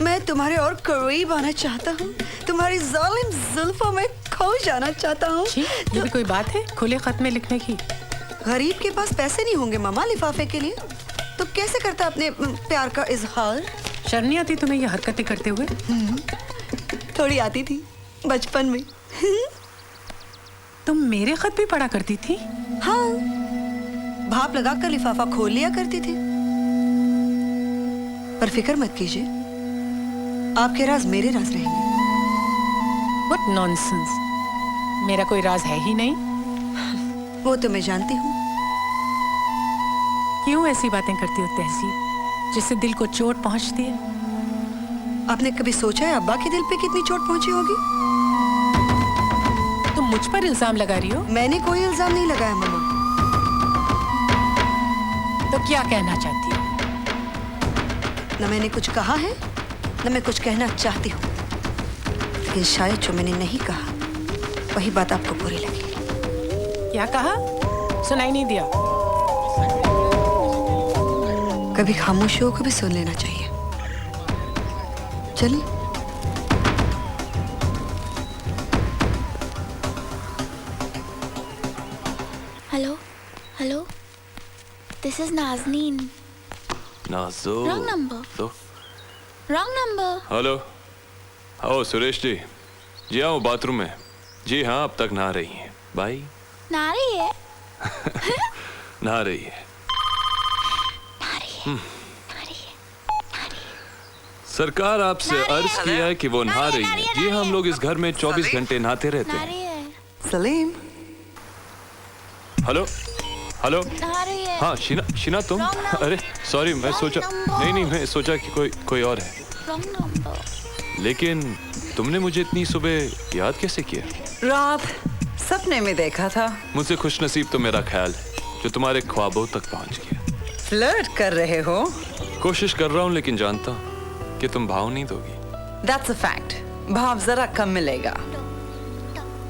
मैं तुम्हारे और करीब आना चाहता हूँ। तुम्हारी जालिम जुल्फों में खो जाना चाहता हूँ। ये भी कोई बात है खुले खत में लिखने की? गरीब के पास पैसे नहीं होंगे मामा लिफाफे के लिए, तो कैसे करता अपने प्यार का इजहार? शर्म नहीं आती तुम्हें ये हरकतें करते हुए? थोड़ी आती थी बचपन में। तुम मेरे खत भी पढ़ा करती थी? हाँ, भाप लगाकर लिफाफा खोल लिया करती थी। पर फिक्र मत कीजिए, आपके राज मेरे राज रहेंगे। What nonsense! मेरा कोई राज है ही नहीं। वो तो मैं जानती हूँ। क्यों ऐसी बातें करती हो तहसीब, जिससे दिल को चोट पहुंचती है? आपने कभी सोचा है अब्बा के दिल पे कितनी चोट पहुंची होगी? तुम मुझ पर इल्जाम लगा रही हो? मैंने कोई इल्जाम नहीं लगाया मामा। तो क्या कहना चाहती हो? न मैंने कुछ कहा है, न मैं कुछ कहना चाहती हूँ। लेकिन शायद जो मैंने नहीं कहा, वही बात आपको बुरी लगी। क्या कहा? सुनाई नहीं दिया। कभी खामोशियों को भी सुन लेना चाहिए। चलिए। Hello hello, this is Nazneen. Nazo. Wrong number. तो रॉन्ग नंबर। हेलो। आओ सुरेश जी। जी आओ बाथरूम में। जी हाँ, अब तक नहा रही हैं। बाय। ना रही है। नहा रही है। सरकार आपसे अर्ज किया है कि वो नहा रही है। जी हम लोग इस घर में 24 घंटे नहाते रहते हैं। Salim, hello hello. हाँ शीना तुम? अरे सॉरी, मैं सोचा नहीं मैं सोचा कि कोई और है। लेकिन तुमने मुझे इतनी सुबह याद कैसे किया? रात सपने में देखा था। मुझसे खुशनसीब तो मेरा ख्याल है जो तुम्हारे ख्वाबों तक पहुंच गया। फ्लर्ट कर रहे हो? कोशिश कर रहा हूँ, लेकिन जानता हूँ कि तुम भाव नहीं दोगी। That's a fact. भाव जरा कम मिलेगा।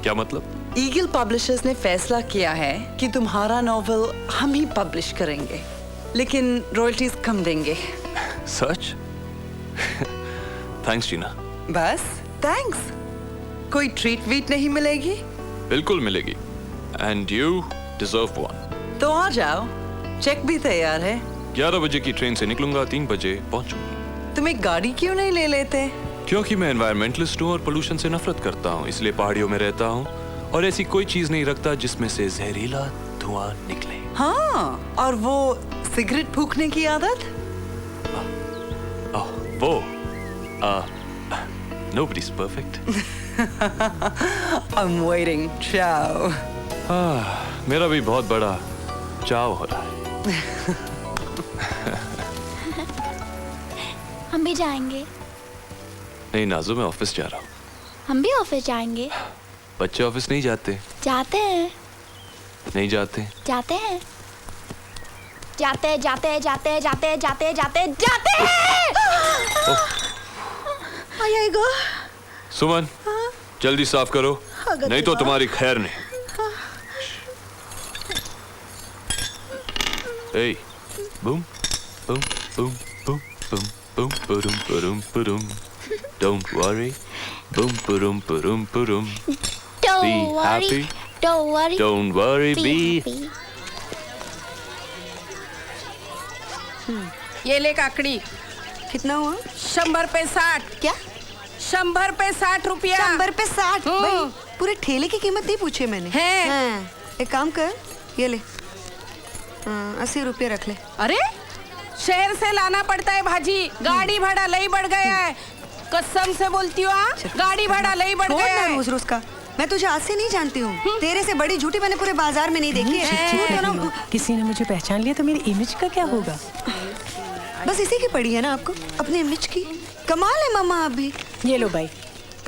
क्या मतलब? ईगल पब्लिशर्स ने फैसला किया है कि तुम्हारा नॉवेल हम ही पब्लिश करेंगे, लेकिन रॉयल्टीज कम देंगे। सच? थैंक्स शीना। बस थैंक्स? कोई ट्रीट वीट नहीं मिलेगी? बिल्कुल मिलेगी। And you deserve one. तो आ जाओ, चेक भी तैयार है। 11 बजे की ट्रेन से निकलूंगा, 3 बजे पहुंचूंगा। तुम एक गाड़ी क्यों नहीं ले लेते? क्योंकि मैं एनवायरमेंटलिस्ट हूँ और पोल्यूशन से नफरत करता हूँ, इसलिए पहाड़ियों में रहता हूँ और ऐसी कोई चीज नहीं रखता जिसमें से जहरीला धुआं निकले। हाँ, और वो सिगरेट फूकने की आदत? वो nobody's perfect. I'm waiting. Ciao. मेरा भी बहुत बड़ा चाव हो रहा है। हम भी जाएंगे। नहीं नाजो, मैं ऑफिस जा रहा हूँ। हम भी ऑफिस जाएंगे। बच्चे ऑफिस नहीं जाते। जाते हैं। नहीं जाते। जाते हैं। जाते जाते जाते जाते जाते जाते जाते आएगा। सुमन, जल्दी साफ करो, नहीं तो तुम्हारी खैर नहीं। Hey, boom, boom, boom, boom, boom, boom, boom, boom, boom. Don't worry, boom, boom, boom, boom. Be happy. Don't worry. Don't worry, be. ये ले काकड़ी। कितना हुआ? 100 पे 60। क्या? 100 पे 60 रुपया। 100 पे 60? भाई पूरे ठेले की कीमत नहीं पूछे मैंने। है। हाँ, एक काम कर, ये ले 80 रुपये रख ले। अरे शहर से लाना पड़ता है भाजी, गाड़ी भाड़ा लई बढ़ गया है। कसम से बोलती हूँ, गाड़ी भाड़ा लई बढ़ गया है। रोज का मैं तुझे आज से नहीं जानती हूँ। तेरे से बड़ी झूठी मैंने पूरे बाजार में नहीं देखी है। किसी ने मुझे पहचान लिया तो मेरी इमेज का क्या होगा? बस इसी की पड़ी है ना आपको, अपने इमेज की। कमाल है मामा आप भी। ये लो भाई।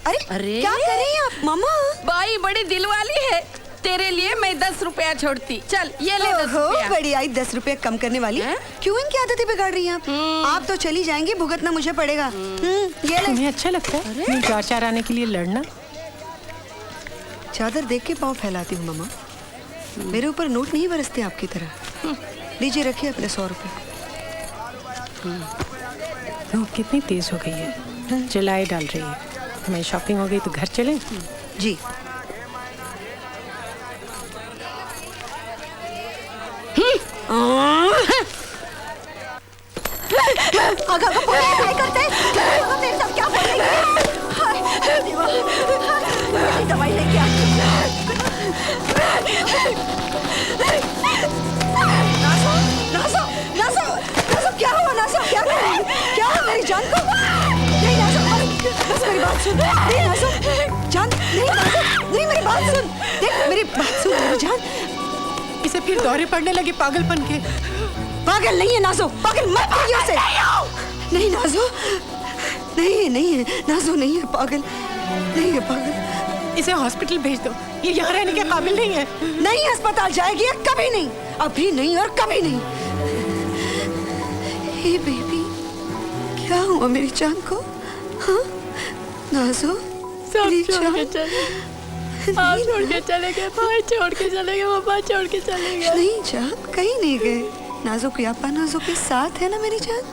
अरे क्या कर रही हैं आप मामा? बाई बड़ी दिल वाली है, तेरे लिए मैं 10 रुपया छोड़ती। चल ये ले 10 रुपया। बड़ी आई 10 रुपया कम करने वाली। क्यों इनकी आदतें बिगाड़ रही हैं आप? आप तो चली जाएंगी, भुगतना मुझे पड़ेगा। ये ले। तुम्हें अच्छा लगता है चार चार आने के लिए लड़ना? चादर देख के पाँव फैलाती हूँ मामा, मेरे ऊपर नोट नहीं बरसते आपकी तरह। लीजिए रखिए अपने 100 रुपये। धूप कितनी तेज हो गई है, जलाई डाल रही है। मैं शॉपिंग हो गई तो घर चलें? जी। आगा को क्या करते हैं? मेरे साथ क्या बोल रही है? दवाई लेके आ। नाज़ो, नाज़ो, नाज़ो, नाज़ो क्या हुआ? नाज़ो क्या कर रही है? क्या हुआ मेरी जान को? नहीं नाज़ो, बस मेरी बात सुन। नहीं नाज़ो, जान, नहीं नाज़ो, नहीं मेरी बात सुन। देख मेरी बात सुन मेरी जान। इसे फिर दौरे पड़ने लगे पागलपन के। पागल नहीं है नाज़ो, पागल मत करिए उसे। नहीं नाज़ो, नहीं है नाज़ो, नहीं है पागल, नहीं है पागल। इसे हॉस्पिटल भेज दो, ये यहाँ रहने के काबिल नहीं है। नहीं अस्पताल जाएगी, कभी नहीं, अभी नहीं और कभी नहीं। हे बेबी, क्या हुआ मेरी जान को? हाँ नाज़ो, सब छोड़ के चले, आप छोड़ के चले गए, भाई छोड़ के चले गए, पापा छोड़ के चले गए। नहीं जान, कहीं नहीं गए। नाज़ो के आपा नाज़ो के साथ है ना मेरी जान।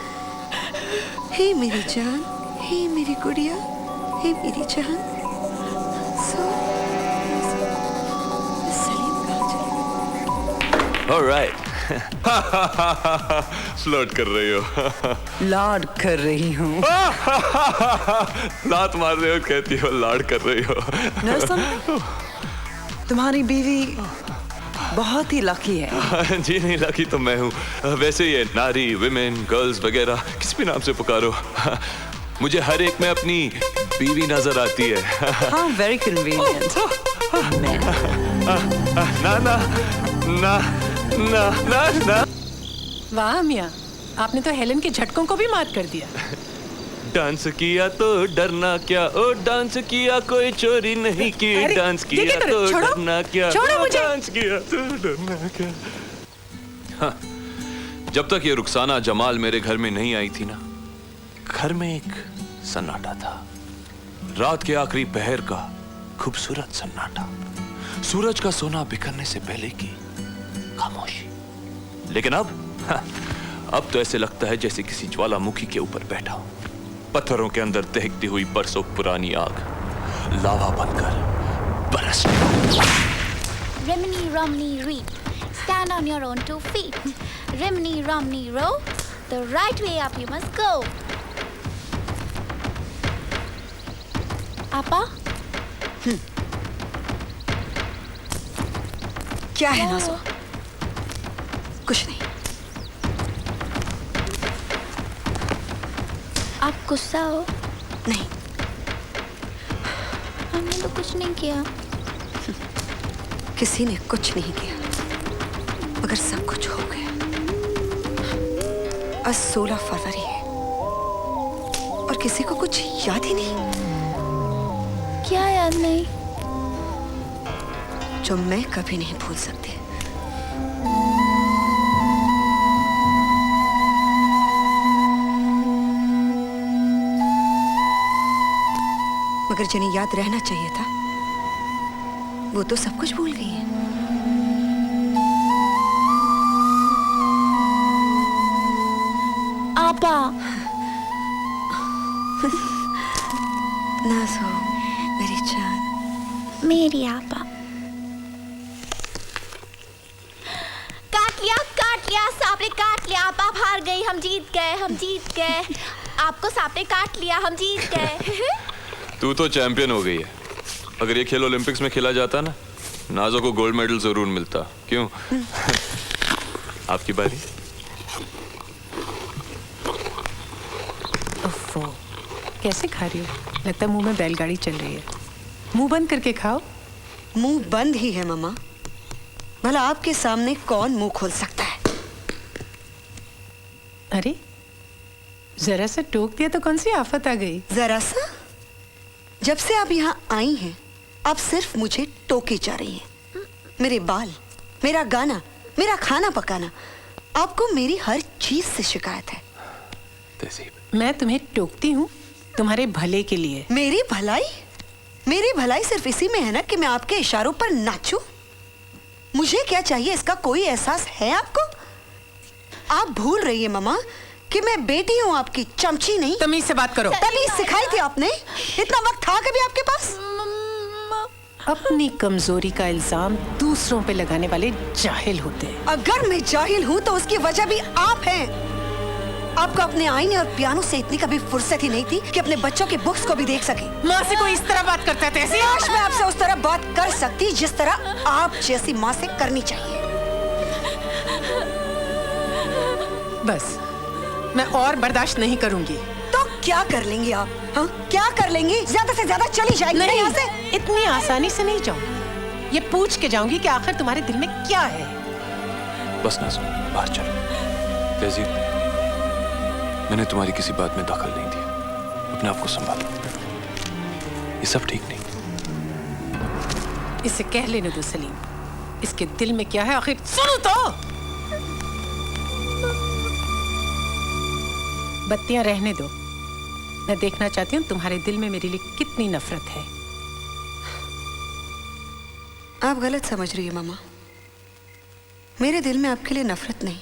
हे मेरी जान, हे मेरी गुड़िया, हे मेरी जान। सलीम कहाँ चले? All right. फ्लर्ट कर रही हो। लाड कर रही हूँ। लात मार रही हो, कहती हो लाड कर रही हो। तुम्हारी बीवी बहुत ही लकी है। जी नहीं, लकी तो मैं हूँ। वैसे ये नारी, विमेन, गर्ल्स वगैरह किसी भी नाम से पुकारो, मुझे हर एक में अपनी बीवी नजर आती है। हाँ, very convenient. ना ना ना ना ना ना। वाह मियाँ, आपने तो हेलन के झटकों को भी मात कर दिया। डांस किया तो डरना क्या, ओ डांस किया कोई चोरी नहीं की, डांस किया तो डरना क्या, डांस किया तो डरना क्या। हाँ, जब तक ये रुखसाना जमाल मेरे घर में नहीं आई थी ना, घर में एक सन्नाटा था। रात के आखिरी पहर का खूबसूरत सन्नाटा, सूरज का सोना बिखरने से पहले की खामोशी। लेकिन अब अब तो ऐसे लगता है जैसे किसी ज्वालामुखी के ऊपर बैठा हूं, पत्थरों के अंदर दहकती हुई बरसों पुरानी आग लावा बनकर बरस Rimini Romney Reed, stand on your own 2 feet. Rimini Romney row, the right way up you must go. आपा? क्या है नाज़ो? कुछ नहीं। आप गुस्सा हो? नहीं। हमने तो कुछ नहीं किया। किसी ने कुछ नहीं किया, मगर सब कुछ हो गया। आज 16 फरवरी है और किसी को कुछ याद ही नहीं। क्या याद नहीं? जो मैं कभी नहीं भूल सकती। मगर जिन्हें याद रहना चाहिए था, वो तो सब कुछ भूल गई है। आपा। नाज़ो, मेरी जान। मेरी आपा। काट लिया, सांप ने काट लिया। आप हार गई, हम जीत गए। आपको सांप ने काट लिया, हम जीत गए। तू तो चैंपियन हो गई है। अगर ये खेल ओलंपिक्स में खेला जाता ना, नाज़ो को गोल्ड मेडल जरूर मिलता। क्यों? आपकी बारी। ओफो, कैसे खा रही हो? लगता है मुंह में बैलगाड़ी चल रही है। मुंह बंद करके खाओ। मुंह बंद ही है मामा। भला आपके सामने कौन मुंह खोल सकता है? अरे, जरा सा टोक दिया तो कौन सी आफत आ गई? जरा सा? जब से आप यहाँ आई हैं, आप सिर्फ मुझे टोके जा रही हैं। मेरे बाल, मेरा गाना, मेरा खाना पकाना, आपको मेरी हर चीज से शिकायत है। तहसीब, मैं तुम्हें टोकती हूँ तुम्हारे भले के लिए। मेरी भलाई? मेरी भलाई सिर्फ इसी में है ना कि मैं आपके इशारों पर नाचूं? मुझे क्या चाहिए इसका कोई एहसास है आपको? आप भूल रही है मामा कि मैं बेटी हूँ आपकी, चमची नहीं। तमीज से बात करो। तमीज सिखाई थी आपने? इतना वक्त था कभी आपके पास? अपनी कमजोरी का इल्जाम दूसरों पे लगाने वाले जाहिल होते हैं। अगर मैं जाहिल हूँ तो उसकी वजह भी आप हैं। आपको अपने आईने और पियानो से इतनी कभी फुर्सत ही नहीं थी कि अपने बच्चों की बुक्स को भी देख सके। माँ से कोई इस तरह बात करता है? काश मैं आपसे उस तरह बात कर सकती जिस तरह आप जैसी माँ से करनी चाहिए। बस, मैं और बर्दाश्त नहीं करूंगी। तो क्या कर लेंगी आप? हाँ, क्या कर लेंगी? ज्यादा से ज्यादा चली जाएंगी नहीं, यहाँ से? इतनी आसानी से नहीं जाऊंगी। ये पूछ के जाऊंगी कि आखिर तुम्हारे दिल में क्या है। बस नाज़ो, बाहर चलो। तहसीब, मैंने तुम्हारी किसी बात में दखल नहीं दिया। अपने आप को संभालो। ये सब ठीक नहीं। इसे कह लेने दो सलीम, इसके दिल में क्या है आखिर सुनो तो। बत्तियां रहने दो। मैं देखना चाहती हूँ तुम्हारे दिल में मेरे लिए कितनी नफरत है। आप गलत समझ रही है मामा। मेरे दिल में आपके लिए नफरत नहीं,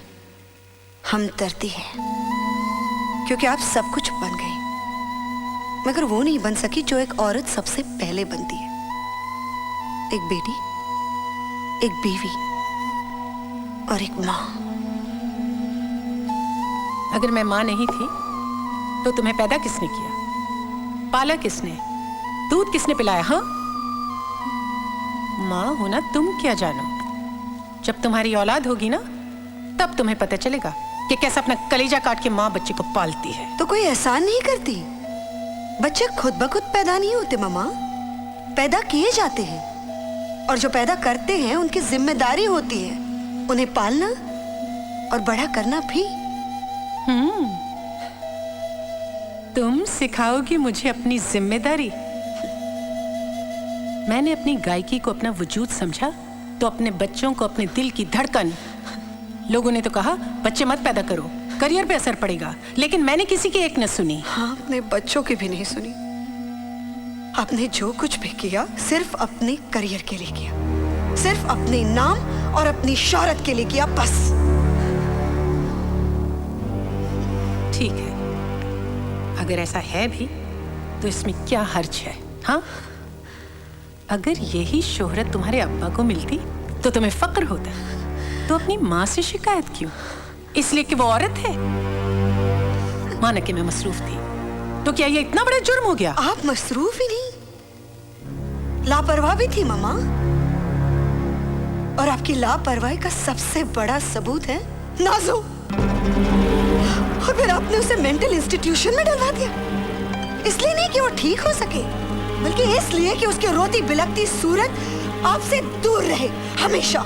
हमदर्दी है। क्योंकि आप सब कुछ बन गई, मगर वो नहीं बन सकी जो एक औरत सबसे पहले बनती है। एक बेटी, एक बीवी और एक माँ। अगर मैं माँ नहीं थी तो तुम्हें पैदा किसने किया? पाला किसने? दूध किसने पिलाया? हाँ, माँ होना तुम क्या जानो। जब तुम्हारी औलाद होगी ना, तब तुम्हें पता चलेगा कि कैसे अपना कलेजा काट के माँ बच्चे को पालती है। तो कोई एहसान नहीं करती? बच्चे खुद ब खुद पैदा नहीं होते ममा, पैदा किए जाते हैं। और जो पैदा करते हैं उनकी जिम्मेदारी होती है उन्हें पालना और बड़ा करना भी। तुम सिखाओगी मुझे अपनी जिम्मेदारी? मैंने अपनी गायकी को अपना वजूद समझा तो अपने बच्चों को अपने दिल की धड़कन। लोगों ने तो कहा बच्चे मत पैदा करो, करियर पे असर पड़ेगा, लेकिन मैंने किसी की एक न सुनी। हाँ, अपने बच्चों की भी नहीं सुनी। आपने जो कुछ भी किया सिर्फ अपने करियर के लिए किया, सिर्फ अपने नाम और अपनी शोहरत के लिए किया, बस। ठीक है, अगर ऐसा है भी तो इसमें क्या हर्ज है? हाँ, अगर यही शोहरत तुम्हारे अब्बा को मिलती तो तुम्हें फक्र होता, तो अपनी माँ से शिकायत क्यों? इसलिए कि वो औरत है? माना कि मैं मसरूफ थी तो क्या ये इतना बड़ा जुर्म हो गया? आप मसरूफ ही नहीं, लापरवाह भी थी ममा। और आपकी लापरवाही का सबसे बड़ा सबूत है नाजो। और फिर आपने उसे मेंटल इंस्टीट्यूशन में डलवा दिया, इसलिए नहीं कि वो ठीक हो सके, बल्कि इसलिए कि उसकी रोती बिलखती सूरत आपसे दूर रहे हमेशा।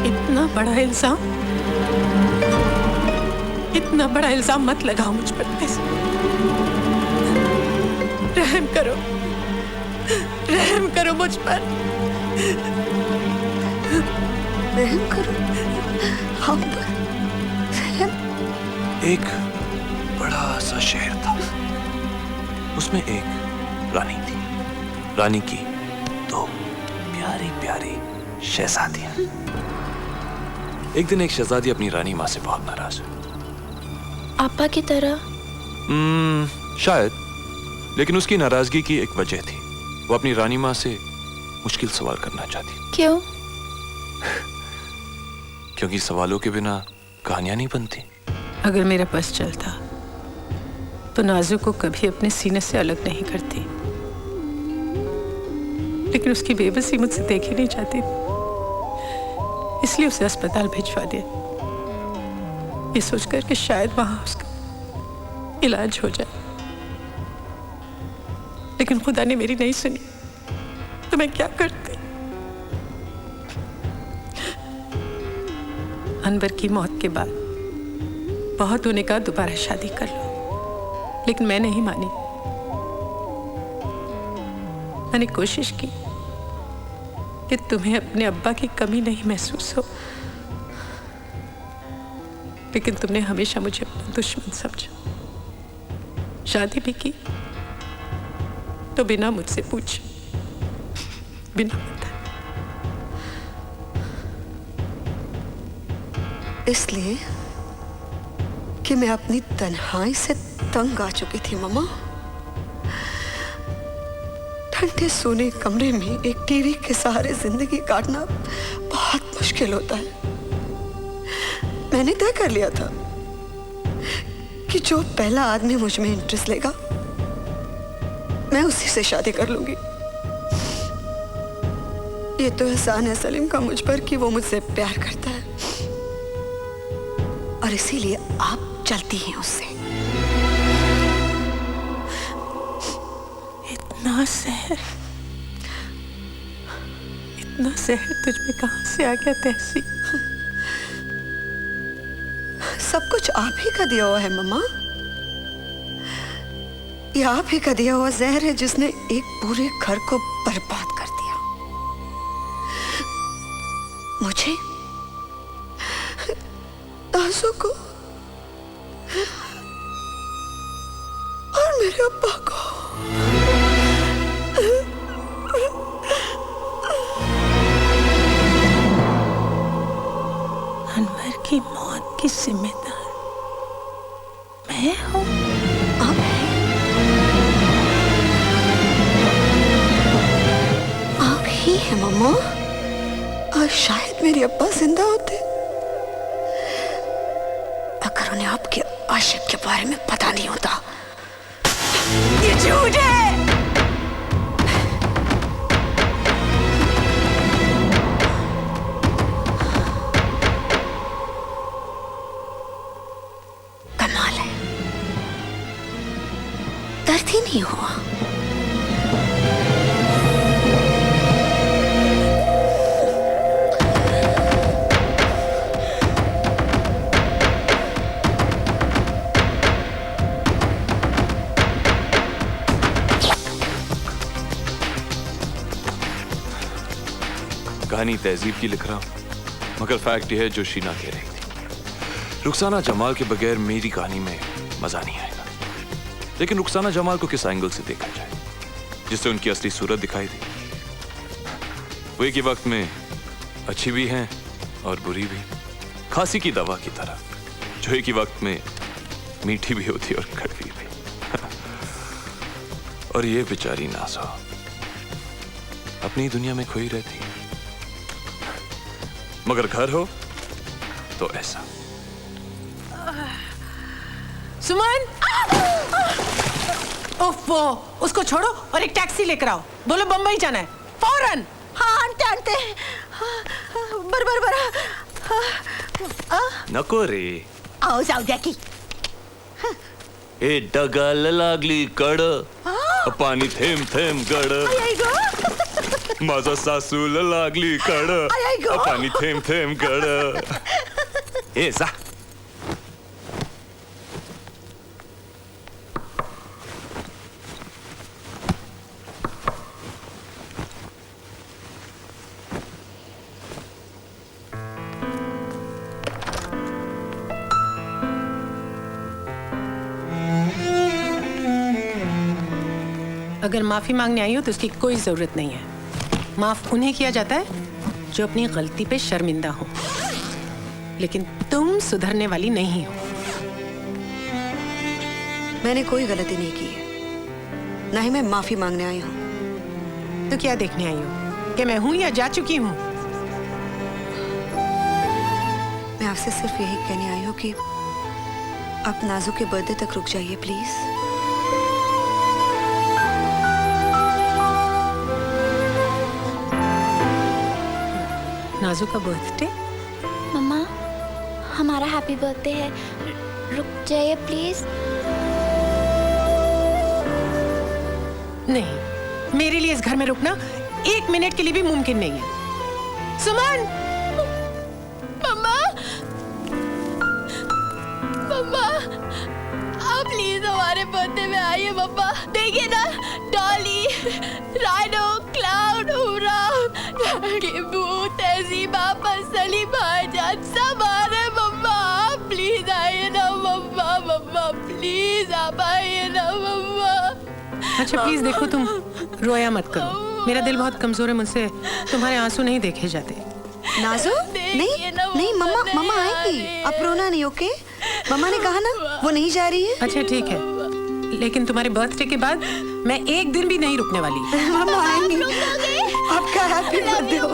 इतना बड़ा इल्जाम, इतना बड़ा इल्जाम मत लगाओ मुझ पर। रहम करो, रहम करो मुझ पर, रहम करो हम पर। एक बड़ा सा शहर था, उसमें एक रानी थी। रानी की दो प्यारी प्यारी शहजादियां। एक दिन एक शहजादी अपनी रानी माँ से बहुत नाराज है। आपा की तरह? शायद, लेकिन उसकी नाराजगी की एक वजह थी। वो अपनी रानी माँ से मुश्किल सवाल करना चाहती। क्यों? क्योंकि सवालों के बिना कहानियां नहीं बनती। अगर मेरा बस चलता तो नाजू को कभी अपने सीने से अलग नहीं करती, लेकिन उसकी बेबसी मुझसे देखी नहीं जाती, इसलिए उसे अस्पताल भिजवा दिया, ये सोचकर कि शायद वहां उसका इलाज हो जाए। लेकिन खुदा ने मेरी नहीं सुनी, तो मैं क्या करती? अनवर की मौत के बाद बहुत होने का दोबारा शादी कर लो, लेकिन मैं नहीं मानी। मैंने कोशिश की कि तुम्हें अपने अब्बा की कमी नहीं महसूस हो, लेकिन तुमने हमेशा मुझे अपना दुश्मन समझा। शादी भी की तो बिना मुझसे पूछे, बिना बताए। इसलिए कि मैं अपनी तन्हाई से तंग आ चुकी थी ममा। ठंडे सोने कमरे में एक टीवी के सहारे जिंदगी काटना बहुत मुश्किल होता है। मैंने तय कर लिया था कि जो पहला आदमी मुझ में इंटरेस्ट लेगा मैं उसी से शादी कर लूंगी। ये तो एहसान है सलीम का मुझ पर कि वो मुझसे प्यार करता है, और इसीलिए आप चलती हैं उससे। इतना शहर तुझ में कहां से आ गया तहसीन? सब कुछ आप ही का दिया हुआ है मम्मा। ये आप ही का दिया हुआ जहर है जिसने एक पूरे घर को बर्बाद कर दिया। मुझे, आंसू को और मेरे अब्बा को। अनवर की मौत की जिम्मेदार मैं हूं। आप ही हैं मम्मा। और शायद मेरे अब्बा जिंदा होते अगर उन्हें आपके आशिक के बारे में पता नहीं होता। ये झूठ है। दर्द ही नहीं हुआ। कहानी तहजीब की लिख रहा हूं, मगर फैक्ट यह है जो शीना कह रही थी, रुखसाना जमाल के बगैर मेरी कहानी में मजा नहीं आएगा। लेकिन रुखसाना जमाल को किस एंगल से देखा जाए जिससे उनकी असली सूरत दिखाई दे। वो एक ही वक्त में अच्छी भी हैं और बुरी भी, खांसी की दवा की तरह जो एक ही वक्त में मीठी भी होती और कड़वी भी। और ये बेचारी नाज़ो अपनी दुनिया में खोई रहती है, मगर घर हो तो ऐसा। सुमन, ओफो, उसको छोड़ो और एक टैक्सी लेकर आओ। बोलो बम्बई जाना है फौरन। हाँ आंटे आंटे, बरोबर। नको रे, आओ जाऊ द्या की. ए डगाल लागली कड, पाणी थेंब थेंब गड, माझा सासूल लागली कड, पाणी थेंब थेंब गड. ए जा. अगर माफी मांगने आई हो तो उसकी कोई जरूरत नहीं है। माफ उन्हें किया जाता है जो अपनी गलती पे शर्मिंदा हो, लेकिन तुम सुधरने वाली नहीं हो। मैंने कोई गलती नहीं की है, ना ही मैं माफी मांगने आई हूँ। तो क्या देखने आई हो कि मैं हूं या जा चुकी हूं? मैं आपसे सिर्फ यही कहने आई हूँ कि आप नाजू के बर्थडे तक रुक जाइए प्लीज। नाजू का बर्थडे? मम्मा, हमारा हैप्पी बर्थडे है, रुक जाइए प्लीज। नहीं, मेरे लिए इस घर में रुकना 1 मिनट के लिए भी मुमकिन नहीं है। सुमन! मम्मा, मम्मा, आप प्लीज हमारे बर्थडे में आइए मम्मा। देखिए ना, डॉली, राइनो, क्लाउड, भूत, तहजीब, सलीम भाईजान सब आ रहे हैं मम्मा। आप प्लीज आइए ना मम्मा। मम्मा प्लीज आप आइए ना मम्मा। अच्छा प्लीज देखो, तुम रोया मत करो, मेरा दिल बहुत कमजोर है, मुझसे तुम्हारे आंसू नहीं देखे जाते। नाजू नहीं मम्मा आएंगी, आप रोना नहीं। ओके, मम्मा ने कहा ना वो नहीं जा रही है। अच्छा ठीक है, लेकिन तुम्हारे बर्थडे के बाद मैं 1 दिन भी नहीं रुकने वाली। मम्मा आएंगी, आपका हैप्पी बर्थडे हो।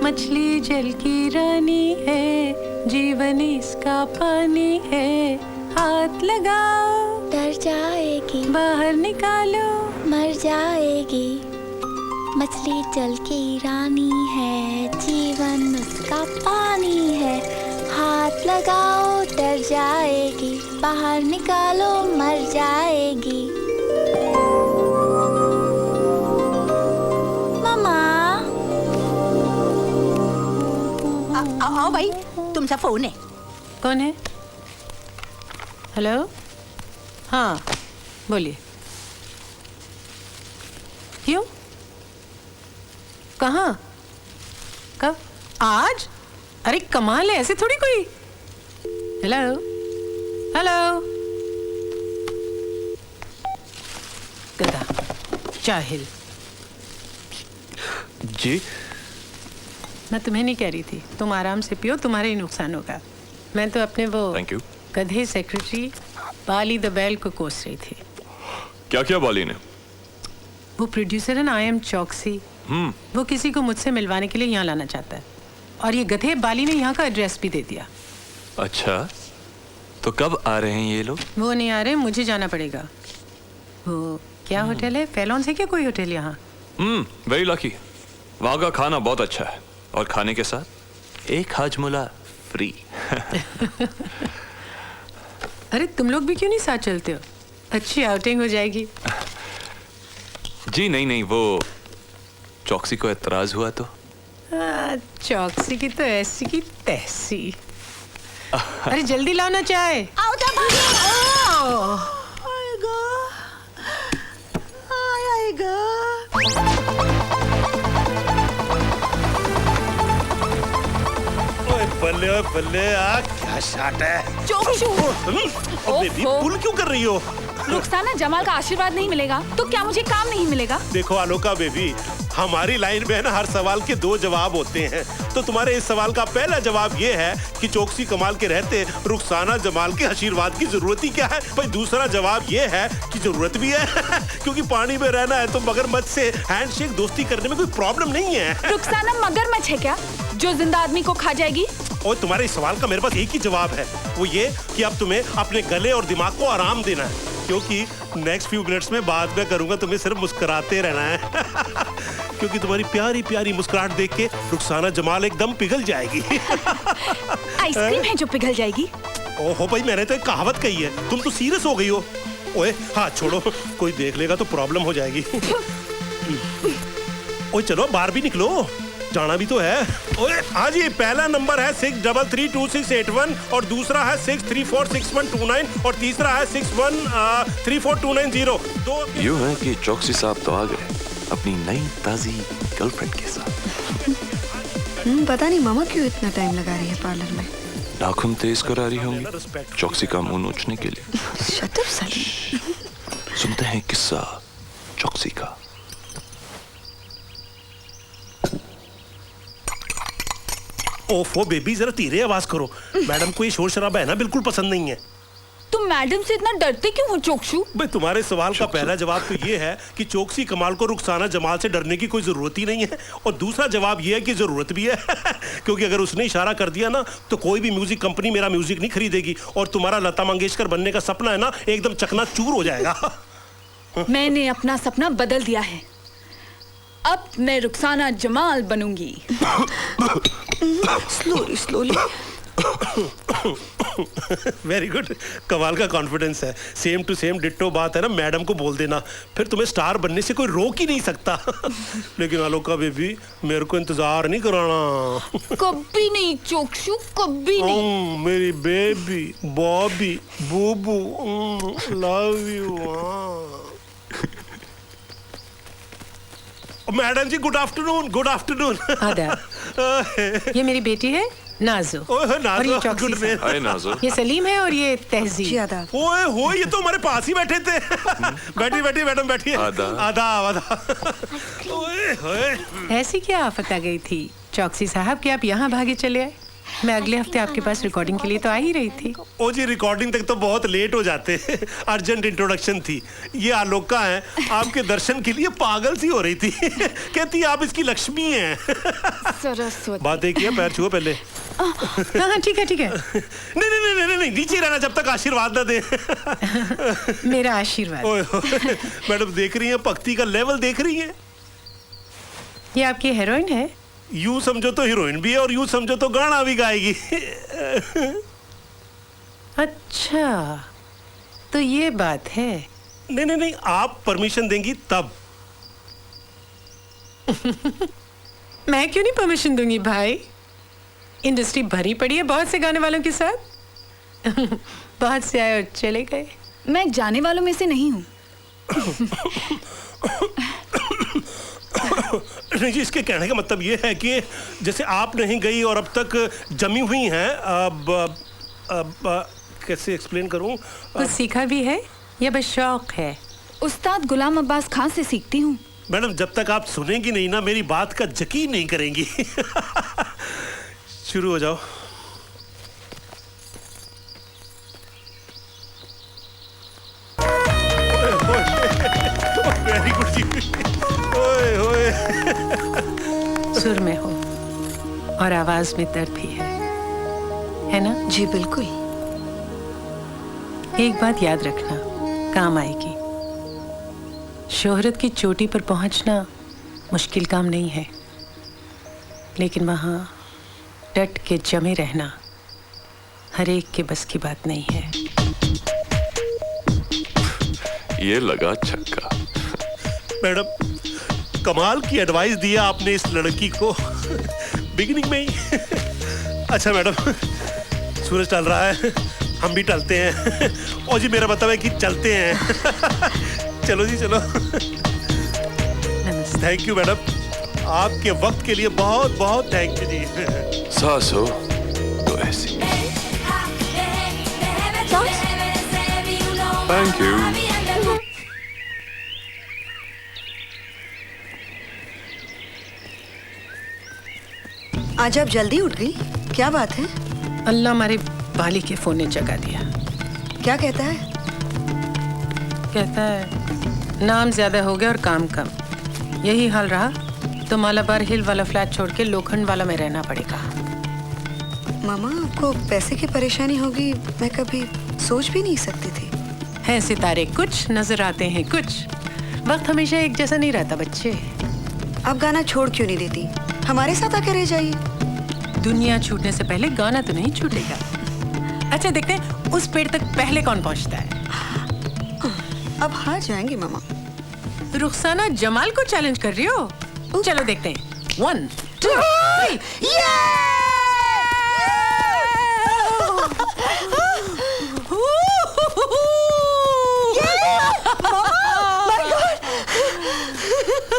मछली जल की रानी है, जीवन इसका पानी है, हाथ लगाओ डर जाएगी, बाहर निकालो मर जाएगी। मछली जल की रानी है, जीवन उसका पानी है, हाथ लगाओ डर जाएगी, बाहर निकालो मर जाएगी। मामा, आओ भाई, तुमचा फोन है। कौन है? हेलो, हाँ बोलिए। क्यों? कहाँ? कब? आज? अरे कमाल है, ऐसे थोड़ी कोई। हेलो हेलो, गधा, जाहिल। जी मैं तुम्हें नहीं कह रही थी, तुम आराम से पियो, तुम्हारे ही नुकसान होगा। मैं तो अपने वो थैंक यू गधे सेक्रेटरी बाली द बैल को कोस रही थी। क्या क्या बाली ने? वो प्रोड्यूसर है ना, आई एम चौकसी, वो किसी को मुझसे मिलवाने के लिए यहाँ लाना चाहता है, और ये गधे बाली ने यहाँ का एड्रेस भी दे दिया। अच्छा, तो कब आ रहे हैं ये लोग? वो नहीं आ रहे, मुझे जाना पड़ेगा। वो क्या होटल है? फैलॉन से क्या कोई होटल यहाँ? Very lucky. वहाँ का खाना बहुत अच्छा है और खाने के साथ एक हाजमोला फ्री। अरे तुम लोग भी क्यों नहीं साथ चलते हो? अच्छी आउटिंग हो जाएगी। जी नहीं, वो चौकसी को एतराज हुआ तो। चौकसी की तो ऐसी की तैसी। अरे जल्दी लाओ ना चाय। आओ जा आएगा आएगा। ओए बल्ले क्या शॉट है। चोक्षू। ओ बेबी पुल क्यों कर रही हो? रुखसाना जमाल का आशीर्वाद नहीं मिलेगा तो क्या मुझे काम नहीं मिलेगा? देखो आलोका बेबी, हमारी लाइन में है ना हर सवाल के 2 जवाब होते हैं। तो तुम्हारे इस सवाल का पहला जवाब ये है कि चौकसी कमाल के रहते रुखसाना जमाल के आशीर्वाद की जरूरत ही क्या है। भाई दूसरा जवाब ये है कि जरूरत भी है क्योंकि पानी में रहना है तो मगरमच्छ से हैंडशेक दोस्ती करने में कोई प्रॉब्लम नहीं है। रुखसाना मगरमच्छ है क्या जो जिंदा आदमी को खा जाएगी? और तुम्हारे इस सवाल का मेरे पास एक ही जवाब है, वो ये कि अब तुम्हें अपने गले और दिमाग को आराम देना है क्योंकि नेक्स्ट फ्यू मिनट्स में बाद में करूंगा तुम्हें सिर्फ मुस्कुराते रहना है क्योंकि तुम्हारी प्यारी प्यारी मुस्कुराहट देख के रुखसाना जमाल एकदम पिघल जाएगी। आइसक्रीम है जो पिघल जाएगी? ओहो भाई, मैंने तो एक कहावत कही है, तुम तो सीरियस हो गई हो। ओए हाथ छोड़ो, कोई देख लेगा तो प्रॉब्लम हो जाएगी। ओए चलो बाहर भी निकलो, जाना भी तो है। ओए हाँ जी, पहला नंबर है 633268 और दूसरा है 63466129 और तीसरा है 61342990। दो यूं है कि चौकसी साहब तो आ गए अपनी नई ताजी गर्लफ्रेंड के साथ। पता नहीं मामा क्यों इतना टाइम लगा रही है पार्लर में। नाखून तेज करा रही होंगी चौकसी का मुंह नोचने के लिए। Shut up Salim. सुनते हैं किस्सा चौकसी का। ओफो बेबी, जरा धीरे आवाज करो, मैडम को ये शोर शराबा है ना बिल्कुल पसंद नहीं है। तुम मैडम से इतना डरते क्यों हो चोक्षू? भाई तुम्हारे सवाल का पहला जवाब तो ये है कि चौकसी कमाल को रुखसाना जमाल से डरने की कोई जरूरत ही नहीं है और दूसरा जवाब ये है कि जरूरत भी है क्योंकि अगर उसने इशारा कर दिया ना तो कोई भी म्यूजिक कंपनी मेरा म्यूजिक नहीं खरीदेगी और तुम्हारा लता मंगेशकर बनने का सपना है ना एकदम चकनाचूर हो जाएगा। मैंने अपना सपना बदल दिया है, अब मैं रुखसाना जमाल बनूंगी। Slowly slowly. वेरी गुड, कमाल का कॉन्फिडेंस है। सेम टू सेम डिट्टो बात है ना, मैडम को बोल देना, फिर तुम्हें स्टार बनने से कोई रोक ही नहीं सकता। लेकिन आलोका बेबी, मेरे को इंतजार नहीं कराना। कभी नहीं चोक्षू, कभी नहीं। मेरी बेबी बॉबी बूबू, love you. Madam ji good afternoon. Good afternoon. आदाब। ये मेरी बेटी है नाजो। और ये चौकसी साहब। हाय नाजो। ये सलीम है और ये तहजीब। ओए हो, ये तो हमारे पास ही बैठे थे। बैठी बैठी मैडम बैठी। आदाब। आदाब। ओए होए, ऐसी क्या आफत आ गई थी चौकसी साहब कि आप यहाँ भागे चले आए? मैं अगले हफ्ते आपके पास रिकॉर्डिंग के लिए तो आ ही रही थी। ओ जी, रिकॉर्डिंग तक तो बहुत लेट हो जाते। अर्जेंट इंट्रोडक्शन थी। ये आलोका है, आपके दर्शन के लिए पागल सी हो रही थी। कहती आप इसकी लक्ष्मी हैं। सरस्वती। बात एक है, पैर छुओ पहले। हाँ ठीक है ठीक है। नहीं नहीं नहीं नहीं, नीचे रहना जब तक आशीर्वाद ना दे। मेरा आशीर्वाद। मैडम देख रही हैं, भक्ति का लेवल देख रही हैं। ये आपकी हीरोइन है? यूं समझो तो हीरोइन भी है और यूं समझो तो गाना भी गाएगी। अच्छा, तो ये बात है। नहीं नहीं नहीं, आप परमिशन देंगी तब। मैं क्यों नहीं परमिशन दूंगी भाई? इंडस्ट्री भरी पड़ी है बहुत से गाने वालों के साथ। बहुत से आए और चले गए। मैं जाने वालों में से नहीं हूँ। नहीं जी, इसके कहने का मतलब ये है कि जैसे आप नहीं गई और अब तक जमी हुई हैं, अब कैसे एक्सप्लेन करूं? कुछ सीखा भी है या बस शौक है? उस्ताद गुलाम अब्बास खान से सीखती हूँ। मैडम जब तक आप सुनेंगी नहीं ना, मेरी बात का यकीन नहीं करेंगी। शुरू हो जाओ। वेरी गुड जी। ओए ओए। सुर में हो और आवाज में दर्द भी है ना? जी बिल्कुल। एक बात याद रखना, काम आएगी। शोहरत की चोटी पर पहुंचना मुश्किल काम नहीं है, लेकिन वहां डट के जमे रहना हर एक के बस की बात नहीं है। ये लगा छक्का। मैडम, कमाल की एडवाइस दिया आपने इस लड़की को बिगिनिंग में ही। अच्छा मैडम, सूरज टल रहा है, हम भी टलते हैं। और जी मेरा मतलब है कि चलते हैं। चलो जी चलो। थैंक यू मैडम, आपके वक्त के लिए बहुत बहुत थैंक यू जी। सास हो तो ऐसी। Thank you. आज आप जल्दी उठ गई, क्या बात है? अल्लाह हमारे बाली के फोन ने जगा दिया। क्या कहता है? कहता है नाम ज्यादा हो गया और काम कम। यही हाल रहा तो मालाबार हिल वाला फ्लैट छोड़ के लोखंड वाला में रहना पड़ेगा। मामा, आपको पैसे की परेशानी होगी मैं कभी सोच भी नहीं सकती थी। हैं सितारे कुछ, नजर आते हैं कुछ। वक्त हमेशा एक जैसा नहीं रहता बच्चे। आप गाना छोड़ क्यों नहीं देती? हमारे साथ आकर रह जाइए। दुनिया छूटने से पहले गाना तो नहीं छूटेगा। अच्छा देखते हैं उस पेड़ तक पहले कौन पहुंचता है। अब हार जाएंगे मामा। रुखसाना जमाल को चैलेंज कर रही हो? चलो देखते हैं। 1 2 3।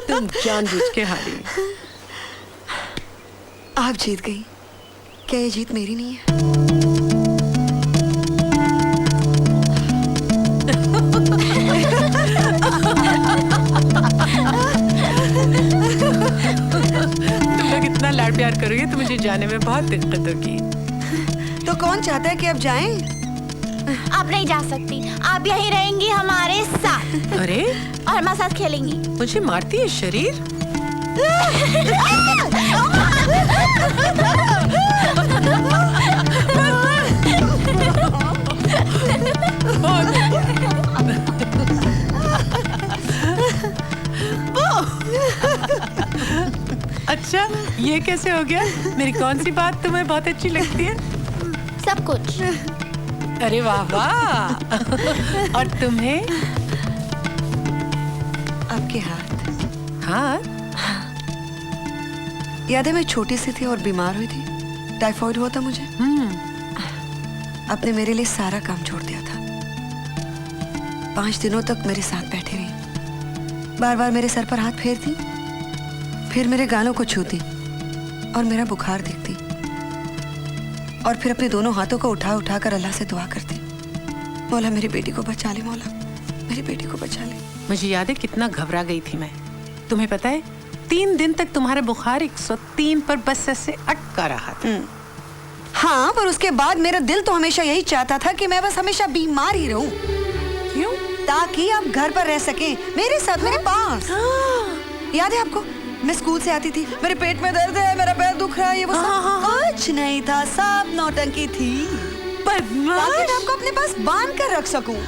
तुम जानबूझ के हारी। आप जीत गई। क्या ये जीत मेरी नहीं है? तुम लोग इतना लाड प्यार करोगे तो मुझे जाने में बहुत दिक्कत होगी। तो कौन चाहता है कि अब जाएं? आप नहीं जा सकती, आप यहीं रहेंगी हमारे साथ। अरे और हमारे साथ खेलेंगी। मुझे मारती है शरीर। अच्छा ये कैसे हो गया? मेरी कौन सी बात तुम्हें बहुत अच्छी लगती है? सब कुछ। अरे वाह वाह। और तुम्हें? आपके हाथ। हाथ? याद है मैं छोटी सी थी और बीमार हुई थी, टाइफाइड हुआ था मुझे। आपने मेरे लिए सारा काम छोड़ दिया था। 5 दिनों तक मेरे साथ बैठी रही, बार बार मेरे सर पर हाथ फेरती, फिर मेरे गालों को छूती और मेरा बुखार देखती, और फिर अपने दोनों हाथों को उठा उठा कर अल्लाह से दुआ करती, मौला मेरी बेटी को बचा ले, मौला मेरी बेटी को बचा ले। मुझे याद है कितना घबरा गई थी मैं। तुम्हें पता है 3 दिन तक तुम्हारा बुखार 103 पर बस ऐसे अटका रहा था। हाँ, पर उसके बाद मेरा दिल तो हमेशा यही चाहता था कि मैं बस हमेशा बीमार ही रहूं। क्यों? ताकि आप घर पर रह सकें मेरे साथ, मेरे पास। याद है आपको, मैं स्कूल से आती थी, मेरे पेट में दर्द है, मेरा पैर दुख रहा है, ये वो सब कुछ नहीं था, सब नौटंकी थी। ताकि मैं आपको अपने पास बांध कर रख सकूं।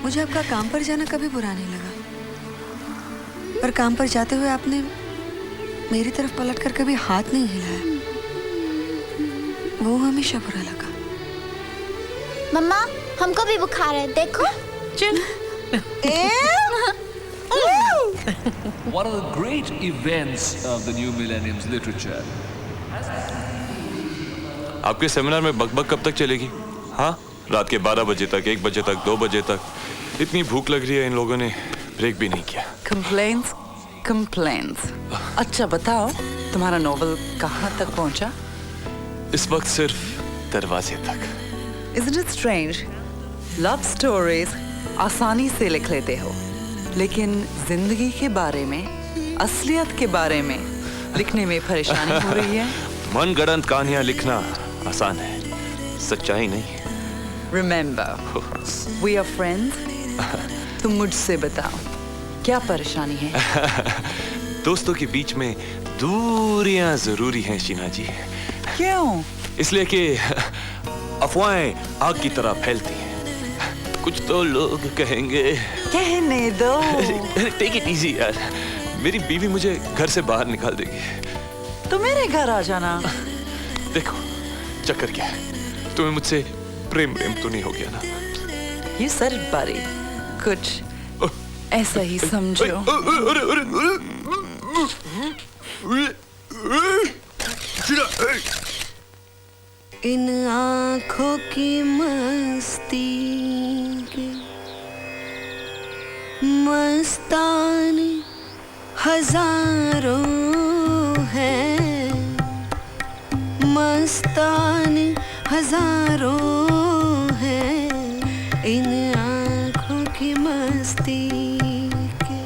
मुझे आपका काम पर जाना कभी बुरा नहीं लगा, पर काम पर जाते हुए आपने मेरी तरफ पलट कर कभी हाथ नहीं हिलाया, वो हमेशा बुरा लगा। मम्मा, हमको भी बुखार है, देखो। One of the great events of the new millennium's literature. आपके सेमिनार में बकबक कब तक चलेगी? हाँ, रात के 12 बजे तक, 1 बजे तक, 2 बजे तक। इतनी भूख लग रही है, इन लोगों ने ब्रेक भी नहीं किया। Complaints, complaints. अच्छा बताओ, तुम्हारा नोवेल कहाँ तक पहुँचा? इस वक्त सिर्फ दरवाजे तक। Isn't it strange? Love stories आसानी से लिख लेते हो, लेकिन जिंदगी के बारे में, असलियत के बारे में लिखने में परेशानी हो रही है। मनगढ़ंत कहानियां लिखना आसान है, सच्चाई नहीं। Remember, we are friends. तुम मुझसे बताओ, क्या परेशानी है? दोस्तों के बीच में दूरियां जरूरी हैं शीना जी। क्यों? इसलिए कि अफवाहें आग की तरह फैलती हैं। कुछ तो लोग कहेंगे। कहने दो। टेक इट इजी यार, मेरी बीवी मुझे घर से बाहर निकाल देगी। तो मेरे घर आ जाना। देखो चक्कर क्या है, तुम्हें मुझसे प्रेम तो नहीं हो गया ना? You said it, buddy. कुछ ऐसा ही समझो। इन आँखों की मस्ती के मस्तान हजारों हैं, मस्तान हजारों हैं, इन आँखों की मस्ती के।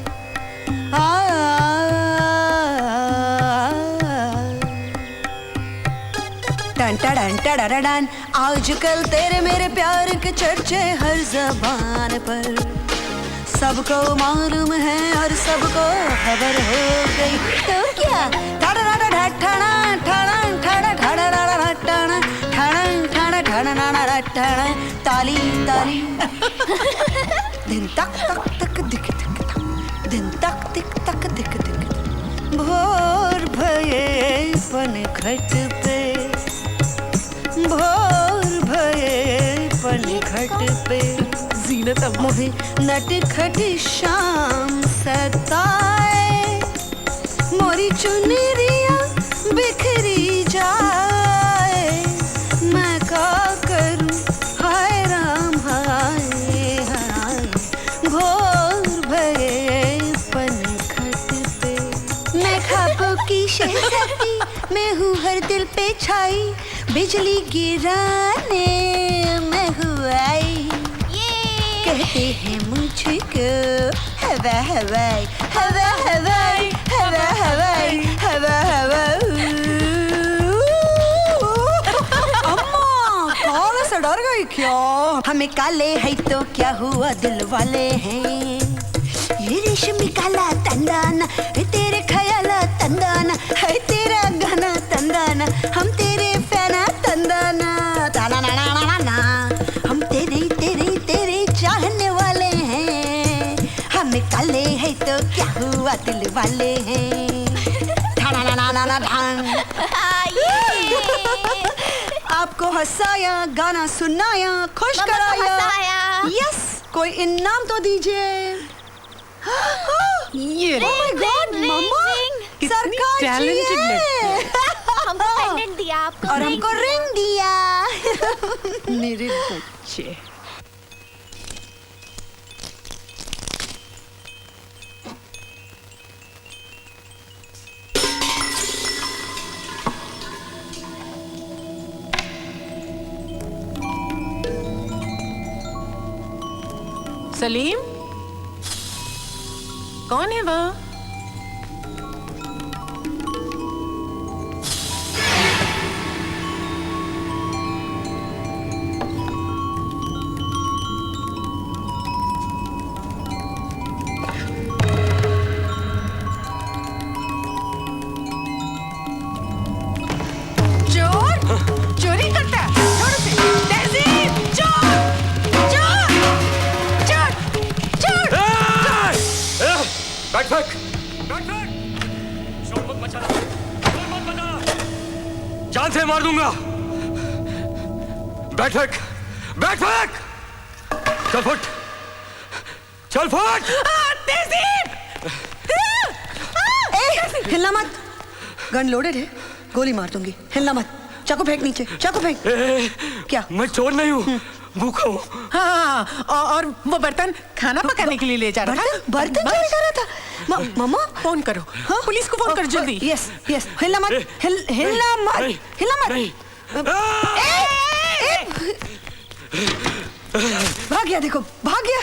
टन टन आजकल तेरे मेरे प्यार के चर्चे हर जबान पर, सबको मालूम है और सबको खबर हो गई। तो क्या ताली ताली दिन तक तक तक दिख दिख दिन तक दिख तक दिख दिख भोर भये पनघट पे, भोर भये पनघट पे जीनत मोहे नटखट शाम सताए, मोरी चुनरिया बिखरी जाए, मैं क्या करूं हाय राम हाय हाय, भोर भये पनघट पे। मैं ख्वाबों की शहज़ादी, मैं हूँ हर दिल पे छाई, बिजली गिराने मैं हूँ आई। कहते हैं मुझको हवा हवाई हवा हवाई हवा हवाई हवा हवा। अम्मा काले से डर गई क्या? हमें काले है तो क्या हुआ, दिल वाले हैं। ये रेशमी काला तंदाना तेरे ख्याला तंदाना है, तेरा गाना तंदाना हम तेरे फैना तंदाना ताना ना ना ना ना, हम तेरे तेरे तेरे चाहने वाले हैं। हमें काले है तो क्या हुआ, दिल वाले हैं। ना ना ना ना ना आपको हंसाया, गाना सुनाया, खुश कराया। यस, कोई इनाम तो दीजिए। ये ओह गॉड मम्मा, सरकार टैलेंटेड जी हमको पेंडेंट दिया आपको, और हमको रिंग दिया। मेरे बच्चे। सलीम, कौन है वह? चोरी करता है। छोड़ उसे। तहसीन, चोर, चोर, चोर, चोर। बैग फेंक, बैग फेंक। शोर मत मचाना, शोर मत मचाना। जान से मार दूंगा। बैग फेंक, बैग फेंक। चल फुट, चल फुट। तहसीन, हिलना मत, गन लोडेड है, गोली मार दूंगी। हिलना मत, चाकू फेंक नीचे, चाकू फेंक। क्या? मैं चोर नहीं हूँ, भूखा हूँ। हाँ, और वो बर्तन खाना पकाने के लिए ले जा रहा था। बर्तन चोरी कर रहा था। मम्मा फोन करो। हाँ? पुलिस को फोन कर जल्दी। यस यस, हिलना मत, हिलना मत, हिलना मत। भाग गया, देखो भाग गया।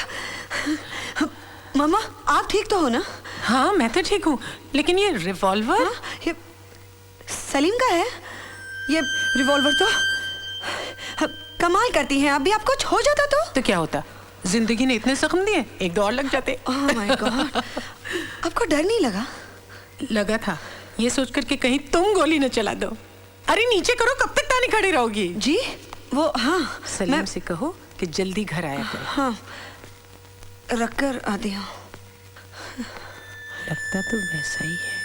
मम्मा आप ठीक तो हो ना? हाँ मैं तो ठीक हूँ, लेकिन ये रिवॉल्वर? हाँ, ये सलीम का है। ये रिवॉल्वर तो कमाल करती हैं। अभी आप कुछ हो जाता तो क्या होता? जिंदगी ने इतने जख्म दिए, एक दो और लग जाते। ओह माय गॉड, आपको डर नहीं लगा? लगा था, ये सोच कर कि कहीं तुम गोली न चला दो। अरे नीचे करो, कब तक ताने खड़ी रहोगी? जी वो हाँ सलीम से कहो कि जल्दी घर आया करे। हाँ रख कर आती हूँ। लगता तो वैसा ही है।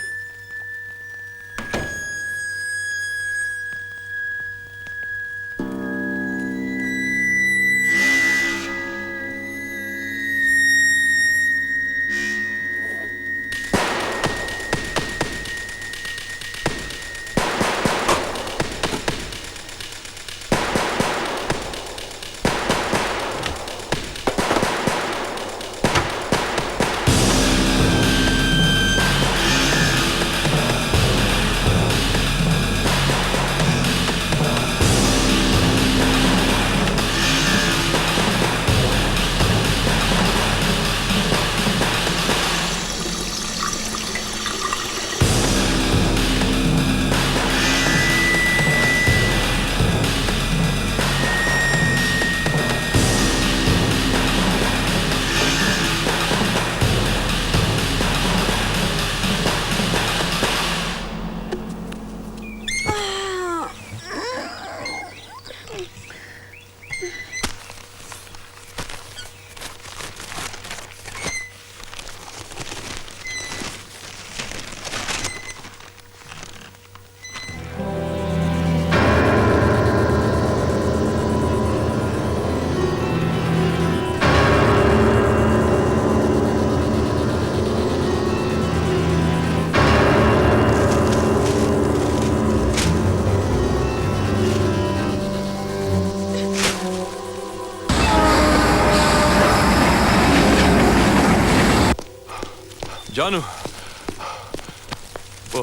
जानू, ओ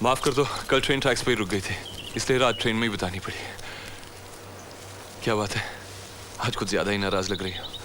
माफ कर दो, कल ट्रेन ट्रैक्स पे ही रुक गई थी, इसलिए रात ट्रेन में ही बितानी पड़ी। क्या बात है, आज कुछ ज्यादा ही नाराज लग रही हो।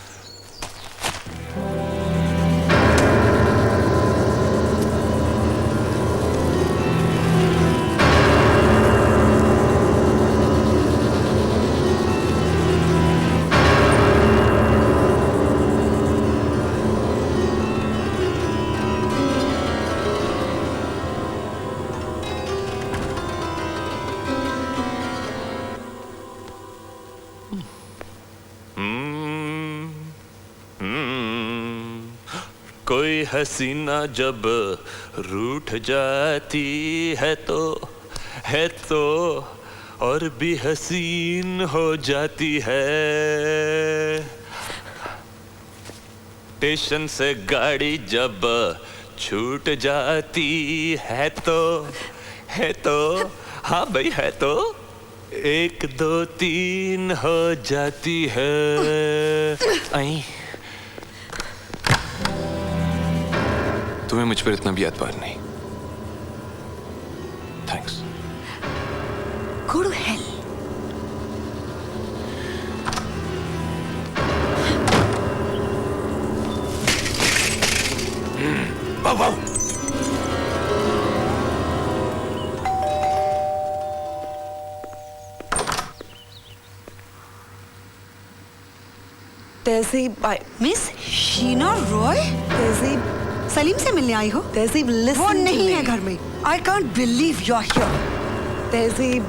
कोई हसीना जब रूठ जाती है तो और भी हसीन हो जाती है। स्टेशन से गाड़ी जब छूट जाती है तो हाँ भाई है तो 1 2 3 हो जाती है। आई तुम्हें मुझ पर इतना भी एतबार नहीं। थैंक्स। Go to hell. वाह तहजीब, मिस शीना रॉय? तहजीब सलीम से मिलने आई हो? तहजीब वो नहीं है घर में। I can't believe you're here. तहजीब,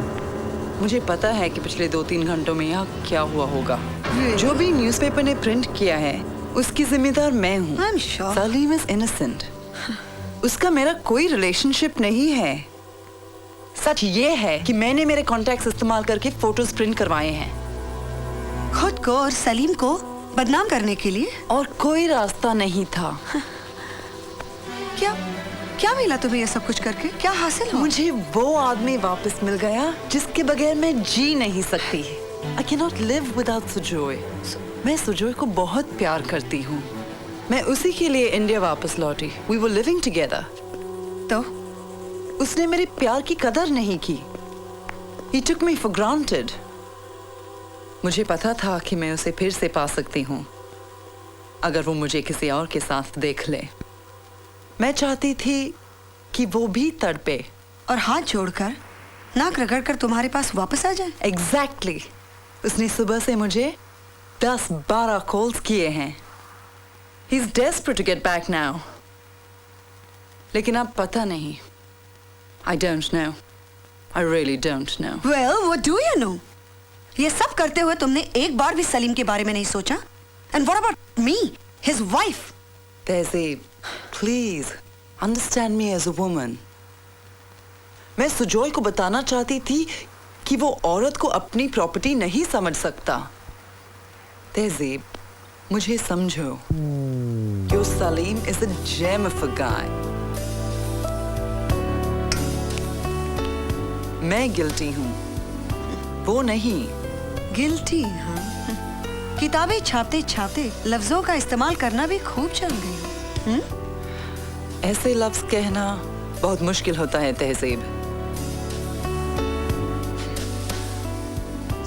मुझे पता है कि पिछले 2-3 घंटों में यहाँ क्या हुआ होगा। जो भी न्यूज़पेपर ने प्रिंट किया है उसकी जिम्मेदार मैं हूँ। I'm sure. Salim is innocent. उसका मेरा कोई रिलेशनशिप नहीं है। सच ये है कि मैंने मेरे कॉन्टैक्ट्स इस्तेमाल करके फोटोज प्रिंट करवाए हैं, खुद को और सलीम को बदनाम करने के लिए। और कोई रास्ता नहीं था। क्या मिला तुम्हें ये सब कुछ करके? क्या हासिल हुआ? मुझे वो आदमी वापस मिल गया जिसके बगैर मैं जी नहीं सकती। I cannot live without Sujoy. मैं सुजोय को बहुत प्यार करती हूँ। मैं उसी के लिए इंडिया वापस लौटी। We were living together। तो उसने मेरे प्यार की कदर नहीं की। He took me for granted। मुझे पता था कि मैं उसे फिर से पा सकती हूँ अगर वो मुझे किसी और के साथ देख ले। मैं चाहती थी कि वो भी तड़पे और हाथ जोड़कर नाक रगड़कर तुम्हारे पास वापस आ जाए। Exactly। उसने सुबह से मुझे 10-12 कॉल्स किए हैं। He's desperate to get back now। लेकिन अब पता नहीं। I don't know। I really don't know। Well, what do you know? ये सब करते हुए तुमने एक बार भी सलीम के बारे में नहीं सोचा? And what about me, his wife? Tehzeeb, please understand me as a woman. मैं सुजॉय को बताना चाहती थी कि वो औरत को अपनी प्रॉपर्टी नहीं समझ सकता। तहजीब, मुझे समझो। Your Salim is a gem of a guy. मैं गिल्टी हूँ, वो नहीं। गिल्टी? हाँ, किताबें छापते छापते लफ्जों का इस्तेमाल करना भी खूब जान गई हो। ऐसे लफ्ज कहना बहुत मुश्किल होता है तहजीब।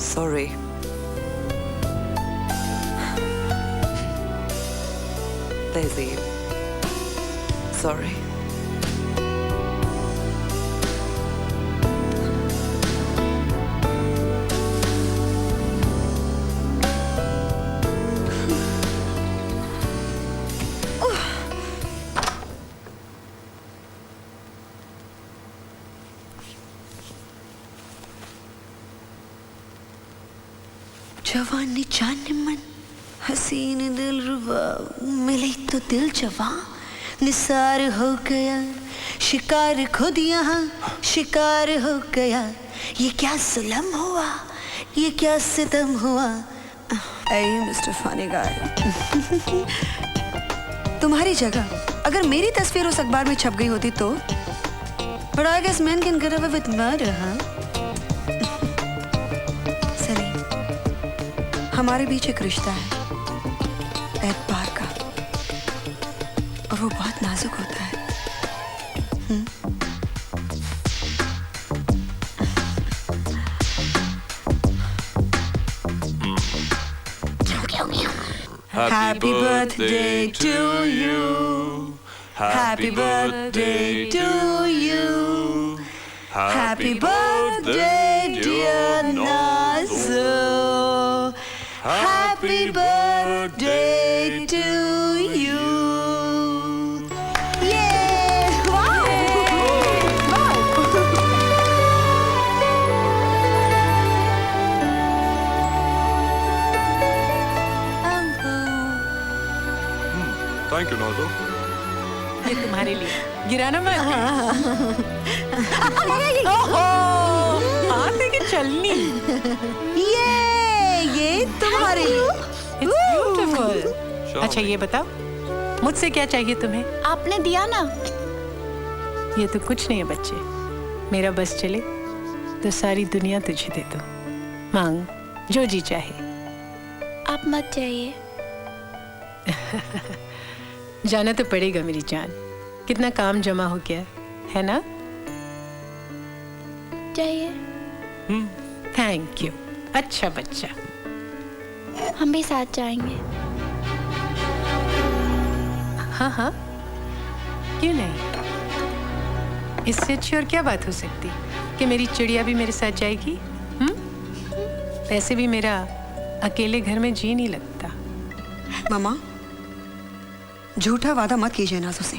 सॉरी। तहजीब, सॉरी। जवानी जान मन हसीन दिल रुबा मिली तो दिल जवां निसार हो गया, शिकार खुद यहाँ शिकार हो गया। ये क्या जुल्म हुआ, ये क्या सितम हुआ। ऐ मिस्टर फनी गाय, तुम्हारी जगह अगर मेरी तस्वीर उस अखबार में छप गई होती तो? But I guess men can get away with murder, huh? हमारे बीच एक रिश्ता है एतबार का, और वो बहुत नाजुक होता है। Happy birthday to you. Happy birthday to you. Happy birthday dear Nazu. Happy birthday to you. Yeah! Wow! Thank you Nazo. ये तुम्हारे लिए, गिराना मत। हाथ लेके चलनी। ये तुम्हारे लिए। It's beautiful. अच्छा ये बताओ, मुझसे क्या चाहिए तुम्हें? आपने दिया ना। ये तो कुछ नहीं है बच्चे, मेरा बस चले तो सारी दुनिया तुझे दे दो। मांग जो जी चाहे। आप मत चाहिए। जाना तो पड़ेगा मेरी जान, कितना काम जमा हो गया है ना। चाहिए। थैंक यू, अच्छा बच्चा। हम भी साथ जाएंगे। हाँ हाँ, क्यों नहीं। इससे अच्छी और क्या बात हो सकती कि मेरी चिड़िया भी मेरे साथ जाएगी। वैसे भी मेरा अकेले घर में जी नहीं लगता। मामा, झूठा वादा मत कीजिए नाज़ो से।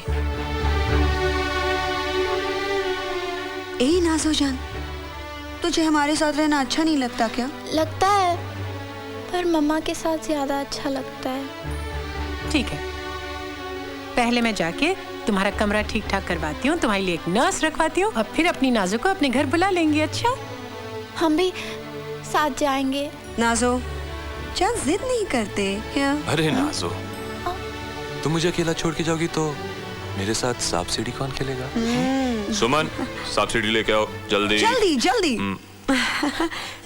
ए नाज़ो जान, तुझे हमारे साथ रहना अच्छा नहीं लगता क्या? लगता है, पर मम्मा के साथ ज्यादा अच्छा लगता है। ठीक है, पहले मैं जाके तुम्हारा कमरा ठीक ठाक करवाती हूँ, तुम्हारे लिए एक नर्स रखवाती हूँ, और फिर अपनी नाज़ो को अपने घर बुला लेंगे। अच्छा, हम भी साथ जाएंगे। नाज़ो जान, जिद नहीं करते क्या? अरे नाज़ो, तुम मुझे अकेला छोड़ के जाओगी तो मेरे साथ सांप सीढ़ी कौन खेलेगा? सुमन, सांप सीढ़ी लेके आओ जल्दी जल्दी जल्दी।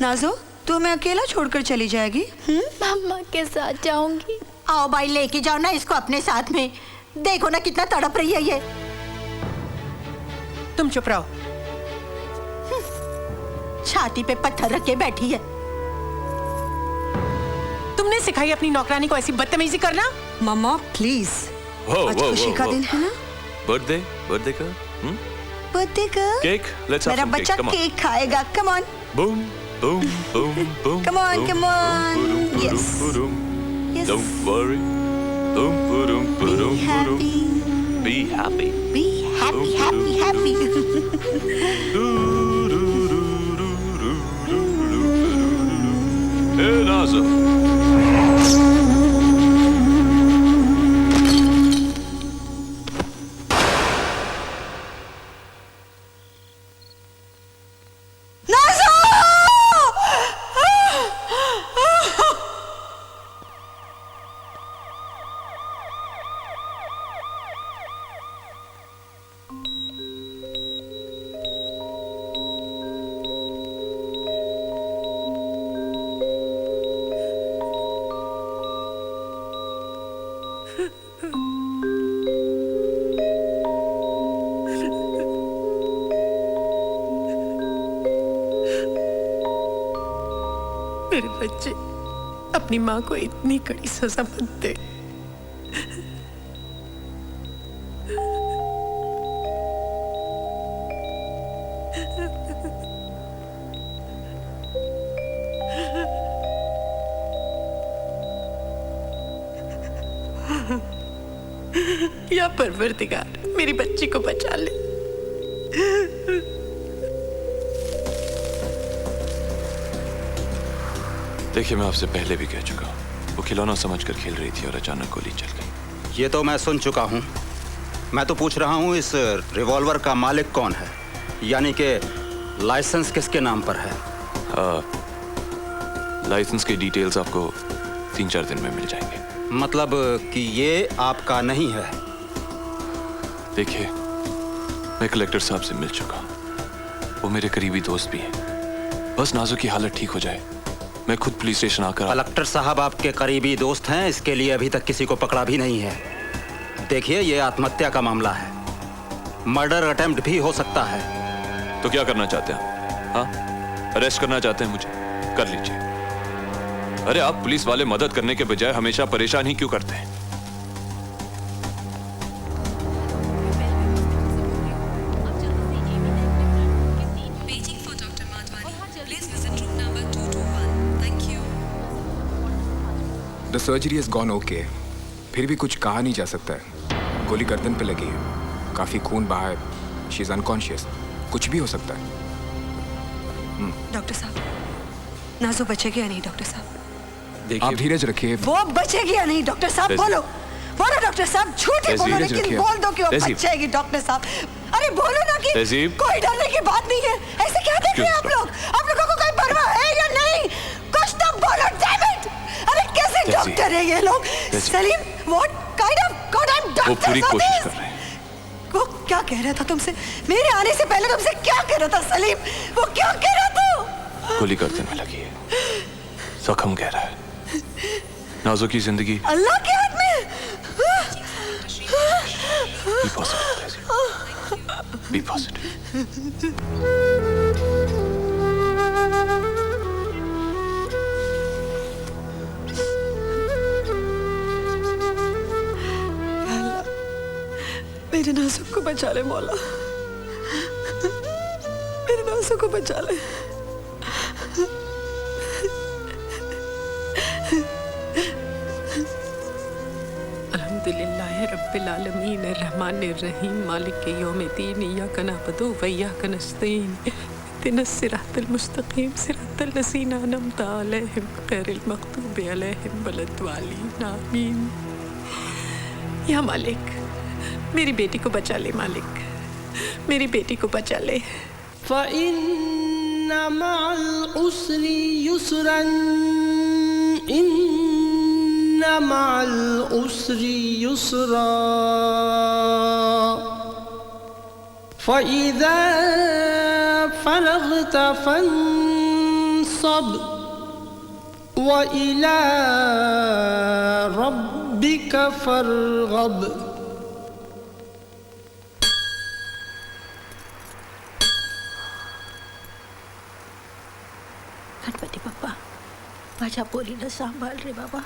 नाज़ो, तू हमें अकेला छोड़कर चली जाएगी? मम्मा के साथ जाऊंगी। आओ भाई, लेके जाओ ना इसको अपने साथ में। देखो ना कितना तड़प रही है ये। तुम चुप रहो। छाती पे पत्थर रख के बैठी है। तुमने सिखाई अपनी नौकरानी को ऐसी बदतमीजी करना? मम्मा प्लीज, आज खुशी का दिन है ना। बर्थडे का बर्थडे का केक, लेट्स हैव मेरा सम बच्चा केक खाएगा। Come on, boom boom boom boom, come on come on. Yes, don't worry, boom boom boom boom, be happy, be happy happy happy. Nazo. मेरे बच्चे, अपनी माँ को इतनी कड़ी सजा मत दे। या परवरदिगार, मेरी बच्ची को बचा ले। देखिए, मैं आपसे पहले भी कह चुका हूँ, वो खिलौना समझकर खेल रही थी और अचानक गोली चल गई। ये तो मैं सुन चुका हूँ। मैं तो पूछ रहा हूँ, इस रिवॉल्वर का मालिक कौन है, यानी कि लाइसेंस किसके नाम पर है? हाँ, लाइसेंस के डिटेल्स आपको 3-4 दिन में मिल जाएंगे। मतलब कि ये आपका नहीं है? देखिए, मैं कलेक्टर साहब से मिल चुका हूँ, वो मेरे करीबी दोस्त भी हैं। बस नाजो की हालत ठीक हो जाए, मैं खुद पुलिस स्टेशन आकर। कलेक्टर साहब आपके करीबी दोस्त हैं, इसके लिए अभी तक किसी को पकड़ा भी नहीं है। देखिए, ये आत्महत्या का मामला है, मर्डर अटेम्प्ट भी हो सकता है। तो क्या करना चाहते हैं? हाँ, अरेस्ट करना चाहते हैं मुझे? कर लीजिए। अरे आप पुलिस वाले मदद करने के बजाय हमेशा परेशान ही क्यों करते हैं? The surgery has gone okay. फिर भी कुछ कहा नहीं जा सकता है। गोली गर्दन पे लगी है, काफी खून बहा है, शी इज अनकॉन्शियस। कुछ भी हो सकता है। डॉक्टर साहब, नाजो बचेगी या नहीं? डॉक्टर साहब, आप धीरज रखिए। वो बचेगी या नहीं? डॉक्टर साहब बोलो, बोलो डॉक्टर साहब, झूठ ही बोलो, लेकिन बोल दो कि वो बचेगी। डॉक्टर साहब, अरे बोलो ना कि कोई डरने की बात नहीं है। ऐसे क्या देख रहे हैं आप लोग? आप लोगों को कोई परवाह है या नहीं? कुछ तो बोलो, डैम इट! अरे कैसे डॉक्टर है ये लोग? Salim, what kind of goddamn doctor? वो पूरी कोशिश कर रहे हैं। वो क्या कह रहा था तुमसे? मेरे आने से पहले तुमसे क्या कह रहा था सलीम? वो क्या कह रहा था? गोली गर्दन में लगी है, जख्म गहरा है, नाजो की जिंदगी अल्लाह के हाथ में। Be positive. Be positive. मेरे नाजुक को बचा ले मौला, मेरे नाजुक को बचा ले। अल्हम्दुलिल्लाह रब्बिल आलमीन अर्रहमानिर रहीम मालिक यौमिद्दीन इय्याका नअबुदु व इय्याका नस्तईन इहदिनस सिरातल मुस्तकीम सिरातल लज़ीना अनअमता अलैहिम गैरिल मग़दूबि अलैहिम वलद्दालीन आमीन। या मालिक, मेरी बेटी को बचा ले मालिक, मेरी बेटी को बचा ले। फ़इन्न मअल उसरि युसरन इन्न मअल उसरि युसरा फ़इज़ा फ़रग़त फ़ंसब व इला रब्बिक फ़रग़ब। गणपती बाप्पा, माझ्या पोरीला सांभाळ रे बाबा।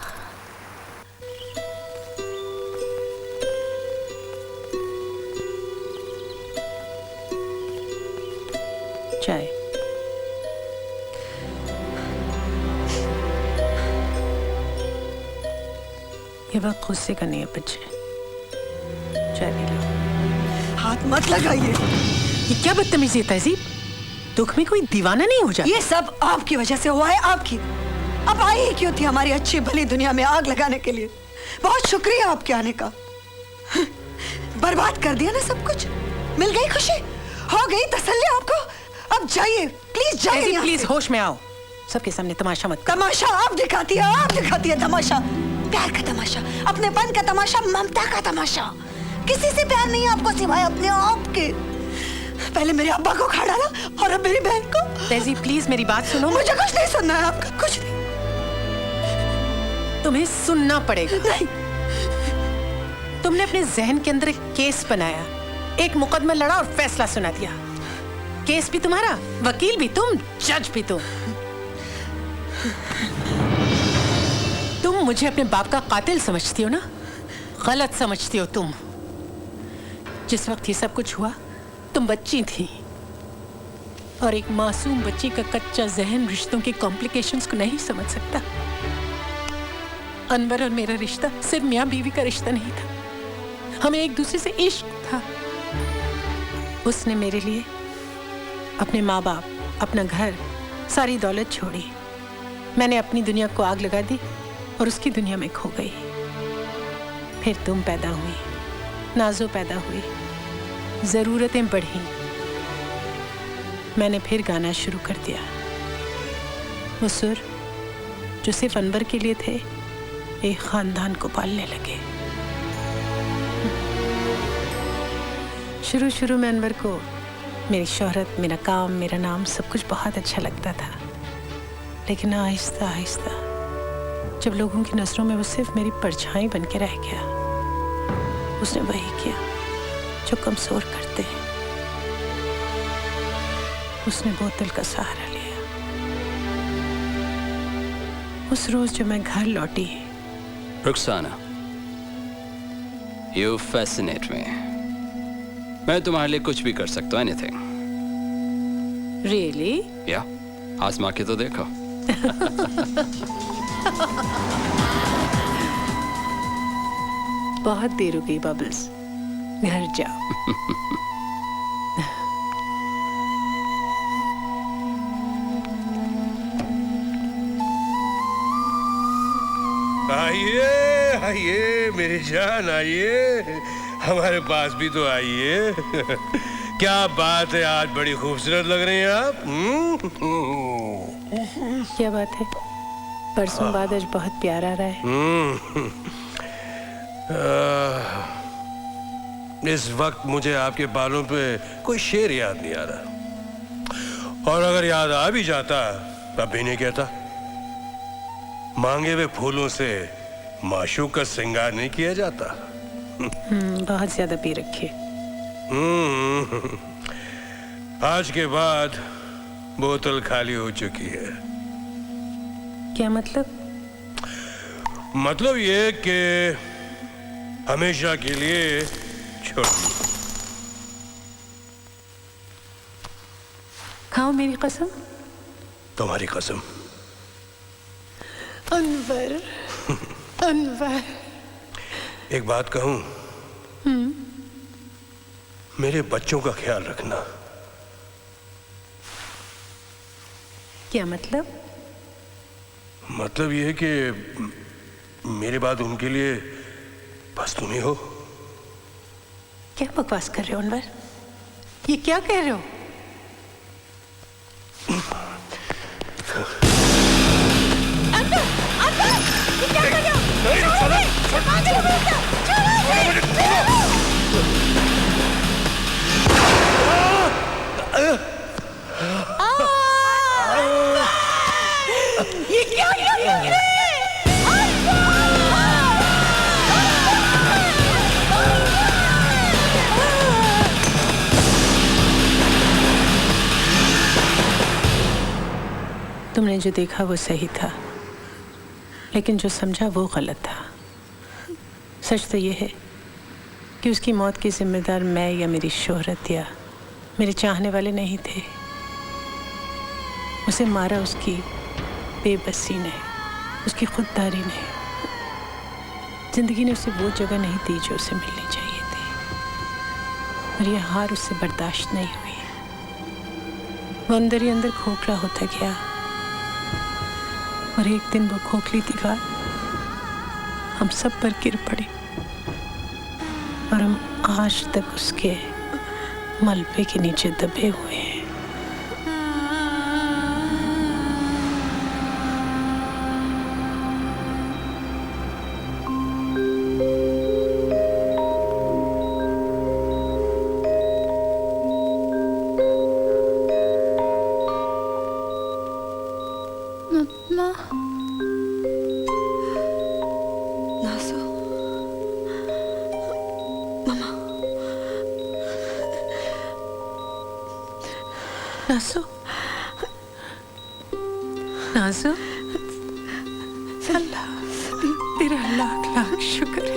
चाय। ये वक्त गुस्से का नहीं है बच्चे, चाय पी लो। हाथ मत लगाइए। ये क्या बदतमीजी है तहजीब? दुख में कोई दीवाना नहीं हो जाता। ये सब आपकी वजह से हुआ है, आपकी। अब आई ही क्यों थी हमारी अच्छी भली दुनिया में आग लगाने के लिए? बहुत शुक्रिया आपके आने का। बर्बाद कर दिया ना सब कुछ। मिल गई खुशी, हो गई तसल्ली आपको। अब जाइए प्लीज, जाइए यहाँ प्लीज से। होश में आओ। सबके सामने तमाशा मत करो। तमाशा आप दिखाती है तमाशा। प्यार का तमाशा, अपनेपन का तमाशा, ममता का तमाशा। किसी से प्यार नहीं आपको सिवाय अपने आप के। पहले मेरे अब्बा को खा डाला और अब मेरी बहन को। तेजी प्लीज मेरी बात सुनो। मुझे कुछ नहीं सुनना है आपका, कुछ नहीं। तुम्हें सुनना पड़ेगा। नहीं। तुमने अपने जहन के अंदर एक केस बनाया, एक मुकदमा लड़ा और फैसला सुना दिया। केस भी तुम्हारा, वकील भी तुम, जज भी तुम। तुम मुझे अपने बाप का कातिल समझती हो ना? गलत समझती हो तुम। जिस वक्त ये सब कुछ हुआ तुम बच्ची थी, और एक मासूम बच्ची का कच्चा जहन रिश्तों के कॉम्प्लिकेशंस को नहीं समझ सकता। अनवर और मेरा रिश्ता सिर्फ मियां बीवी का रिश्ता नहीं था, हमें एक दूसरे से इश्क था। उसने मेरे लिए अपने माँ बाप, अपना घर, सारी दौलत छोड़ी। मैंने अपनी दुनिया को आग लगा दी और उसकी दुनिया में खो गई। फिर तुम पैदा हुई, नाज़ो पैदा हुई, ज़रूरतें बढ़ी। मैंने फिर गाना शुरू कर दिया। वो सुर जो सिर्फ अनवर के लिए थे, एक खानदान को पालने लगे। शुरू में अनवर को मेरी शोहरत, मेरा काम, मेरा नाम सब कुछ बहुत अच्छा लगता था। लेकिन आहिस्ता आहिस्ता जब लोगों की नजरों में वो सिर्फ मेरी परछाई बन के रह गया, उसने वही किया जो कमजोर करते हैं। उसने बोतल का सहारा लिया। उस रोज जब मैं घर लौटी, रुखसाना, you fascinate me. मैं तुम्हारे लिए कुछ भी कर सकता हूँ, anything. Really? या, आजमा के तो देखो। बहुत देर हो गई बबल्स, घर जाओ। आइए आइए मेरी जान, आइए हमारे पास भी तो आइए। क्या बात है, आज बड़ी खूबसूरत लग रही हैं आप। क्या बात है, परसों बाद आज बहुत प्यार आ रहा है। इस वक्त मुझे आपके बालों पे कोई शेर याद नहीं आ रहा, और अगर याद आ भी जाता तब भी नहीं कहता। मांगे हुए फूलों से माशूक का श्रृंगार नहीं किया जाता। बहुत ज्यादा पी रखे। आज के बाद बोतल खाली हो चुकी है। क्या मतलब? मतलब ये कि हमेशा के लिए छोड़ दी। खाओ मेरी कसम। तुम्हारी कसम। अनवर, अनवर। एक बात कहूं, मेरे बच्चों का ख्याल रखना। क्या मतलब? मतलब ये है कि मेरे बाद उनके लिए बस तुम ही हो। क्या बकवास कर रहे हो अनवर? ये क्या कह रहे हो? ये क्या कर रहे हो? ये क्या कर रहे हैं? तुमने जो देखा वो सही था, लेकिन जो समझा वो गलत था। सच तो ये है कि उसकी मौत की जिम्मेदार मैं या मेरी शोहरत या मेरे चाहने वाले नहीं थे। उसे मारा उसकी बेबसी ने, उसकी खुददारी ने। जिंदगी ने उसे वो जगह नहीं दी जो उसे मिलनी चाहिए थी, और यह हार उससे बर्दाश्त नहीं हुई। वो अंदर ही अंदर खोखला होता गया, और एक दिन वो खोखली दीवार हम सब पर गिर पड़ी और हम आज तक उसके मलबे के नीचे दबे हुए हैं। नाज़ो, मम्मा, नाज़ो, नाज़ो, अल्लाह तेरा लाख लाख शुक्र है।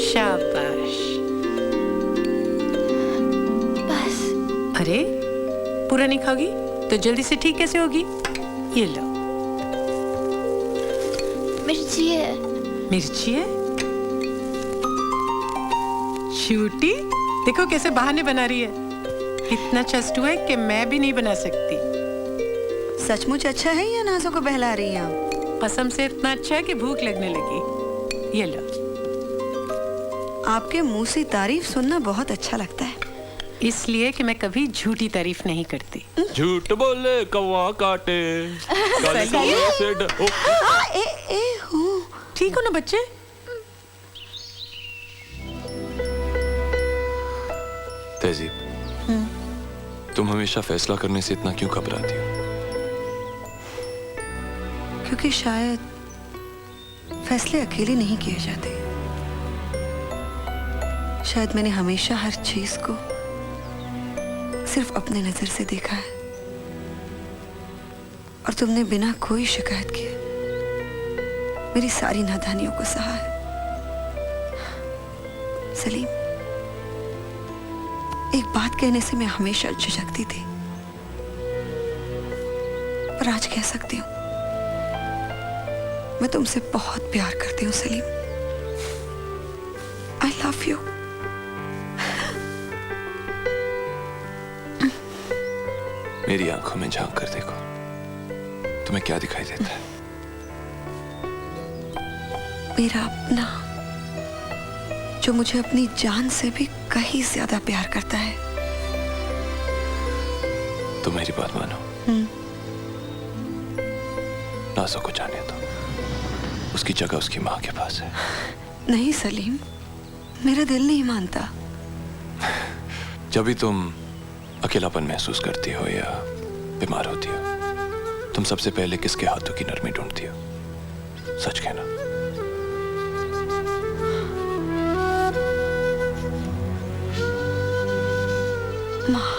शाबाश। बस। अरे पूरा नहीं खाओगी तो जल्दी से ठीक कैसे होगी? ये लो। मिर्ची है। मिर्ची है? छूटी देखो कैसे बहाने बना रही है। इतना चस्टू है कि मैं भी नहीं बना सकती। सचमुच अच्छा है या नाज़ो को बहला रही हैं आप? कसम से इतना अच्छा है कि भूख लगने लगी। ये लो। आपके मुंह से तारीफ सुनना बहुत अच्छा लगता है। इसलिए कि मैं कभी झूठी तारीफ नहीं करती। झूठ बोले कौवा काटे, काले कौवे से डरो। ठीक हो ना बच्चे? तहजीब, तुम हमेशा फैसला करने से इतना क्यों घबराती हो? क्योंकि शायद फैसले अकेले नहीं किए जाते। शायद मैंने हमेशा हर चीज को सिर्फ अपने नजर से देखा है और तुमने बिना कोई शिकायत किए मेरी सारी नादानियों को सहा है। सलीम, एक बात कहने से मैं हमेशा झिझकती थी, पर आज कह सकती हूँ, मैं तुमसे बहुत प्यार करती हूँ सलीम। I love you. मेरी आंखों में झांक कर देखो, तुम्हें क्या दिखाई देता है? मेरा अपना, जो मुझे अपनी जान से भी कहीं ज्यादा प्यार करता है। तो मेरी बात मानो, नाज़ो को जाने दो। उसकी जगह उसकी माँ के पास है। नहीं सलीम, मेरा दिल नहीं मानता। जब भी तुम अकेलापन महसूस करती हो या बीमार होती हो, तुम सबसे पहले किसके हाथों की नरमी ढूंढती हो? सच कहना। माँ।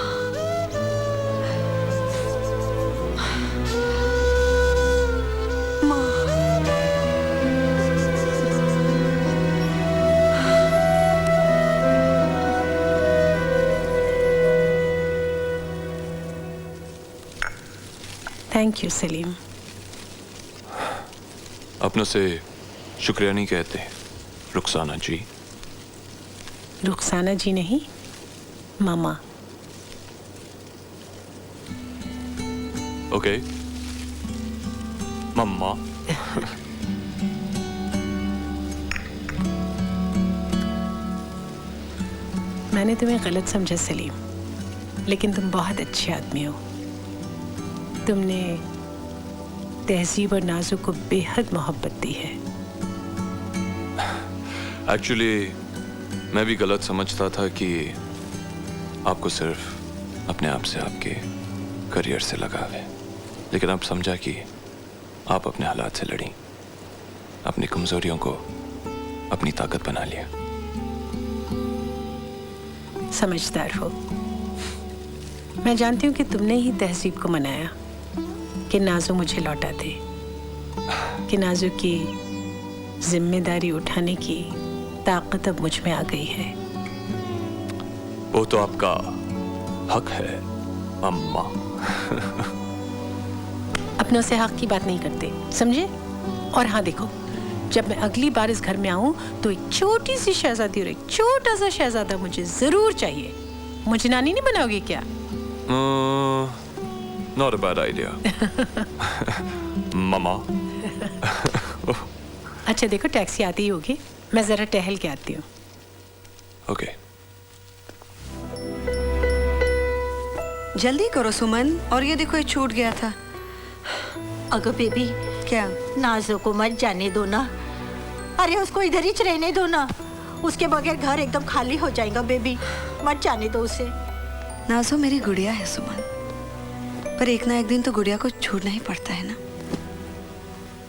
Thank you Salim. अपनों से शुक्रिया नहीं कहते रुखसाना जी। रुखसाना जी नहीं, मामा। ओके, मम्मा। मैंने तुम्हें गलत समझा सलीम, लेकिन तुम बहुत अच्छे आदमी हो। तुमने तहजीब और नाज़ो को बेहद मोहब्बत दी है। एक्चुअली मैं भी गलत समझता था कि आपको सिर्फ अपने आप से, आपके करियर से लगाव है, लेकिन अब समझा कि आप अपने हालात से लड़ी, अपनी कमजोरियों को अपनी ताकत बना लिया। समझदार हो। मैं जानती हूँ कि तुमने ही तहजीब को मनाया कि नाज़ो मुझे लौटा दे, कि नाज़ो की जिम्मेदारी उठाने की ताकत अब मुझ में आ गई है। वो तो आपका हक है अम्मा। अपनों से हक की बात नहीं करते, समझे? और हाँ देखो, जब मैं अगली बार इस घर में आऊँ तो एक छोटी सी शहजादी और एक छोटा सा शहजादा मुझे जरूर चाहिए। मुझे नानी नहीं बनाओगे क्या? Not a bad idea. मामा। अच्छा देखो, टैक्सी आती ही होगी, मैं जरा टहल के आती हूँ। ओके। जल्दी करो सुमन, और ये देखो ये छूट गया था। अगर बेबी, क्या नाजो को मत जाने दो ना। अरे उसको इधर ही रहने दो ना, उसके बगैर घर एकदम खाली हो जाएगा। बेबी मत जाने दो उसे। नाजो मेरी गुड़िया है सुमन, पर एक ना एक दिन तो गुड़िया को छोड़ना ही पड़ता है ना,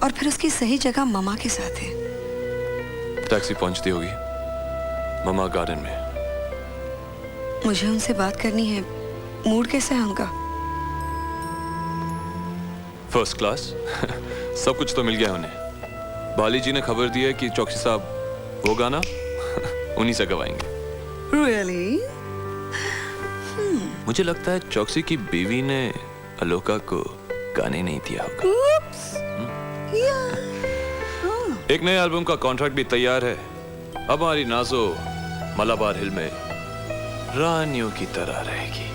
और फिर उसकी सही जगह ममा के साथ है। टैक्सी पहुंचती होगी ममा गार्डन में। मुझे उनसे बात करनी है। मूड कैसा है उनका? First class. सब कुछ तो मिल गया उन्हें। बाली जी ने खबर दी है कि चौकसी साहब वो गाना उन्हीं से गवाएंगे। Really? मुझे लगता है चौकसी की बीवी ने अलोका को गाने नहीं दिया होगा। एक नए एल्बम का कॉन्ट्रैक्ट भी तैयार है। अब हमारी नाजो मलाबार हिल में रानियों की तरह रहेगी।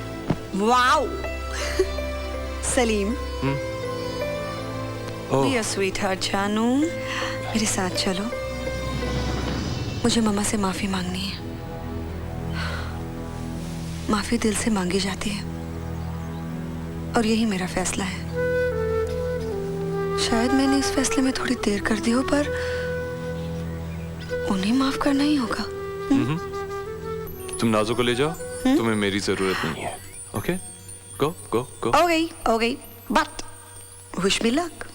वाओ! सलीम, डियर स्वीटहार्ट जानू, मेरे साथ चलो। मुझे मम्मा से माफी मांगनी है। माफी दिल से मांगी जाती है, और यही मेरा फैसला है। शायद मैंने इस फैसले में थोड़ी देर कर दी हो, पर उन्हें माफ करना ही होगा। तुम नाजो को ले जाओ, तुम्हें मेरी जरूरत नहीं है। Okay, go go go. Okay, but wish me luck,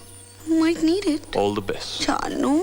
might need it. All the best. जानू।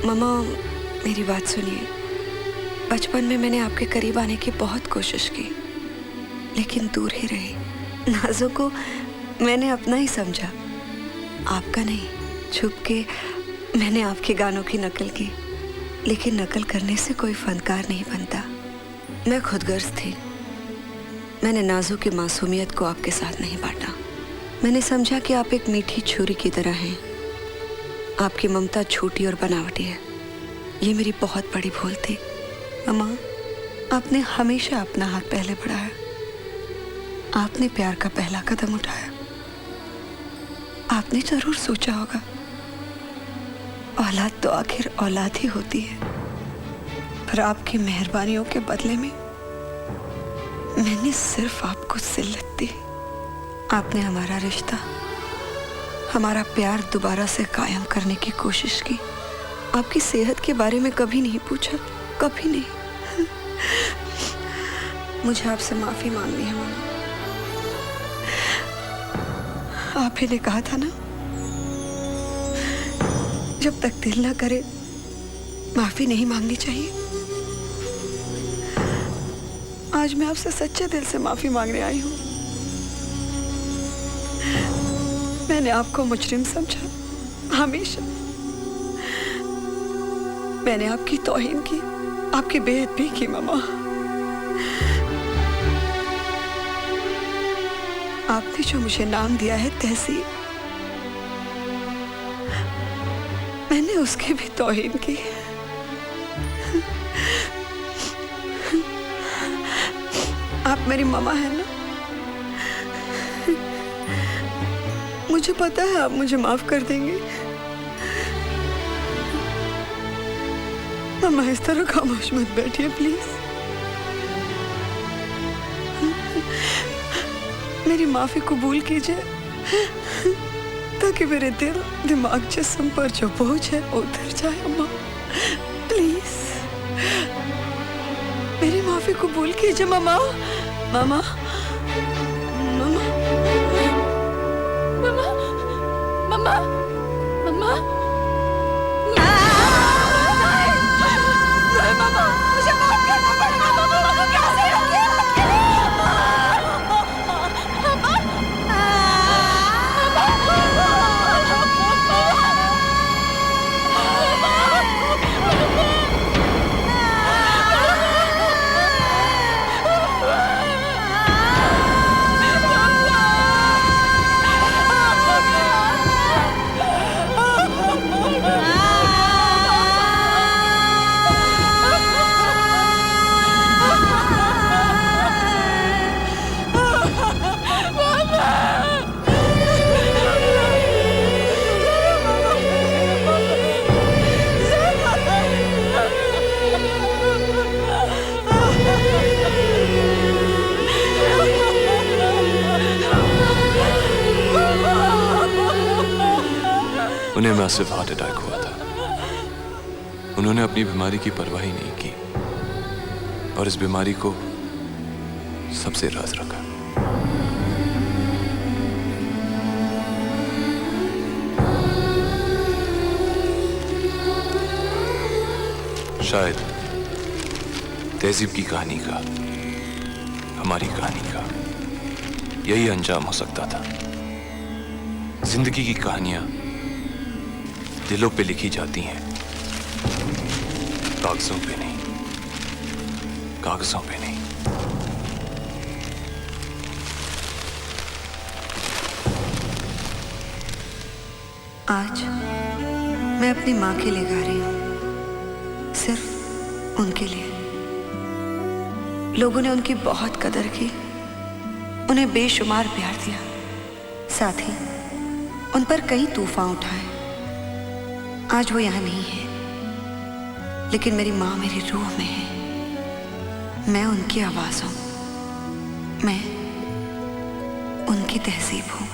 मामा, मेरी बात सुनिए। बचपन में मैंने आपके करीब आने की बहुत कोशिश की, लेकिन दूर ही रही। नाजो को मैंने अपना ही समझा, आपका नहीं। छुप के मैंने आपके गानों की नकल की, लेकिन नकल करने से कोई फनकार नहीं बनता। मैं खुदगर्ज थी। मैंने नाजो की मासूमियत को आपके साथ नहीं बांटा। मैंने समझा कि आप एक मीठी छुरी की तरह हैं। आपकी ममता छोटी और बनावटी है। ये मेरी बहुत बड़ी भूल थी। मम्मा, आपने हमेशा अपना हाथ पहले बढ़ाया। आपने प्यार का पहला कदम उठाया। आपने जरूर सोचा होगा, औलाद तो आखिर औलाद ही होती है। पर आपकी मेहरबानियों के बदले में मैंने सिर्फ आपको जिल्लत दी। आपने हमारा रिश्ता, हमारा प्यार दोबारा से कायम करने की कोशिश की। आपकी सेहत के बारे में कभी नहीं पूछा, कभी नहीं। मुझे आपसे माफी मांगनी है मामा। आप ही ने कहा था ना, जब तक दिल ना करे माफी नहीं मांगनी चाहिए। आज मैं आपसे सच्चे दिल से माफी मांगने आई हूँ। मैंने आपको मुजरिम समझा हमेशा। मैंने आपकी तौहीन की, आपकी बेअदबी की मामा। आपने जो मुझे नाम दिया है तहसीब, मैंने उसकी भी तौहीन की। आप मेरी मामा है ना? मुझे पता है आप मुझे माफ कर देंगे। मामा, इस तरह खामोश मत बैठिए प्लीज। मेरी माफी कबूल कीजिए। ताकि मेरे दिल दिमाग जिस्म पर जो बोझ है वो उतर जाए। अम्मा प्लीज मेरी माफी कबूल कीजिए। मामा मामा मामा मम्मा मम्मा मम्मा मामा मुझे माफ करना पड़ेगा। मामा को कैसे उन्हें मैसिव हार्ट अटैक हुआ था। उन्होंने अपनी बीमारी की परवाह ही नहीं की और इस बीमारी को सबसे राज रखा। शायद तहजीब की कहानी का, हमारी कहानी का यही अंजाम हो सकता था। जिंदगी की कहानियां दिलों पे लिखी जाती हैं, कागजों पे नहीं, कागजों पे नहीं। आज मैं अपनी माँ के लिए गा रही हूँ, सिर्फ उनके लिए। लोगों ने उनकी बहुत कदर की, उन्हें बेशुमार प्यार दिया, साथ ही उन पर कई तूफान उठाए। आज वो यहाँ नहीं है, लेकिन मेरी माँ मेरी रूह में है। मैं उनकी आवाज हूँ, मैं उनकी तहजीब हूँ।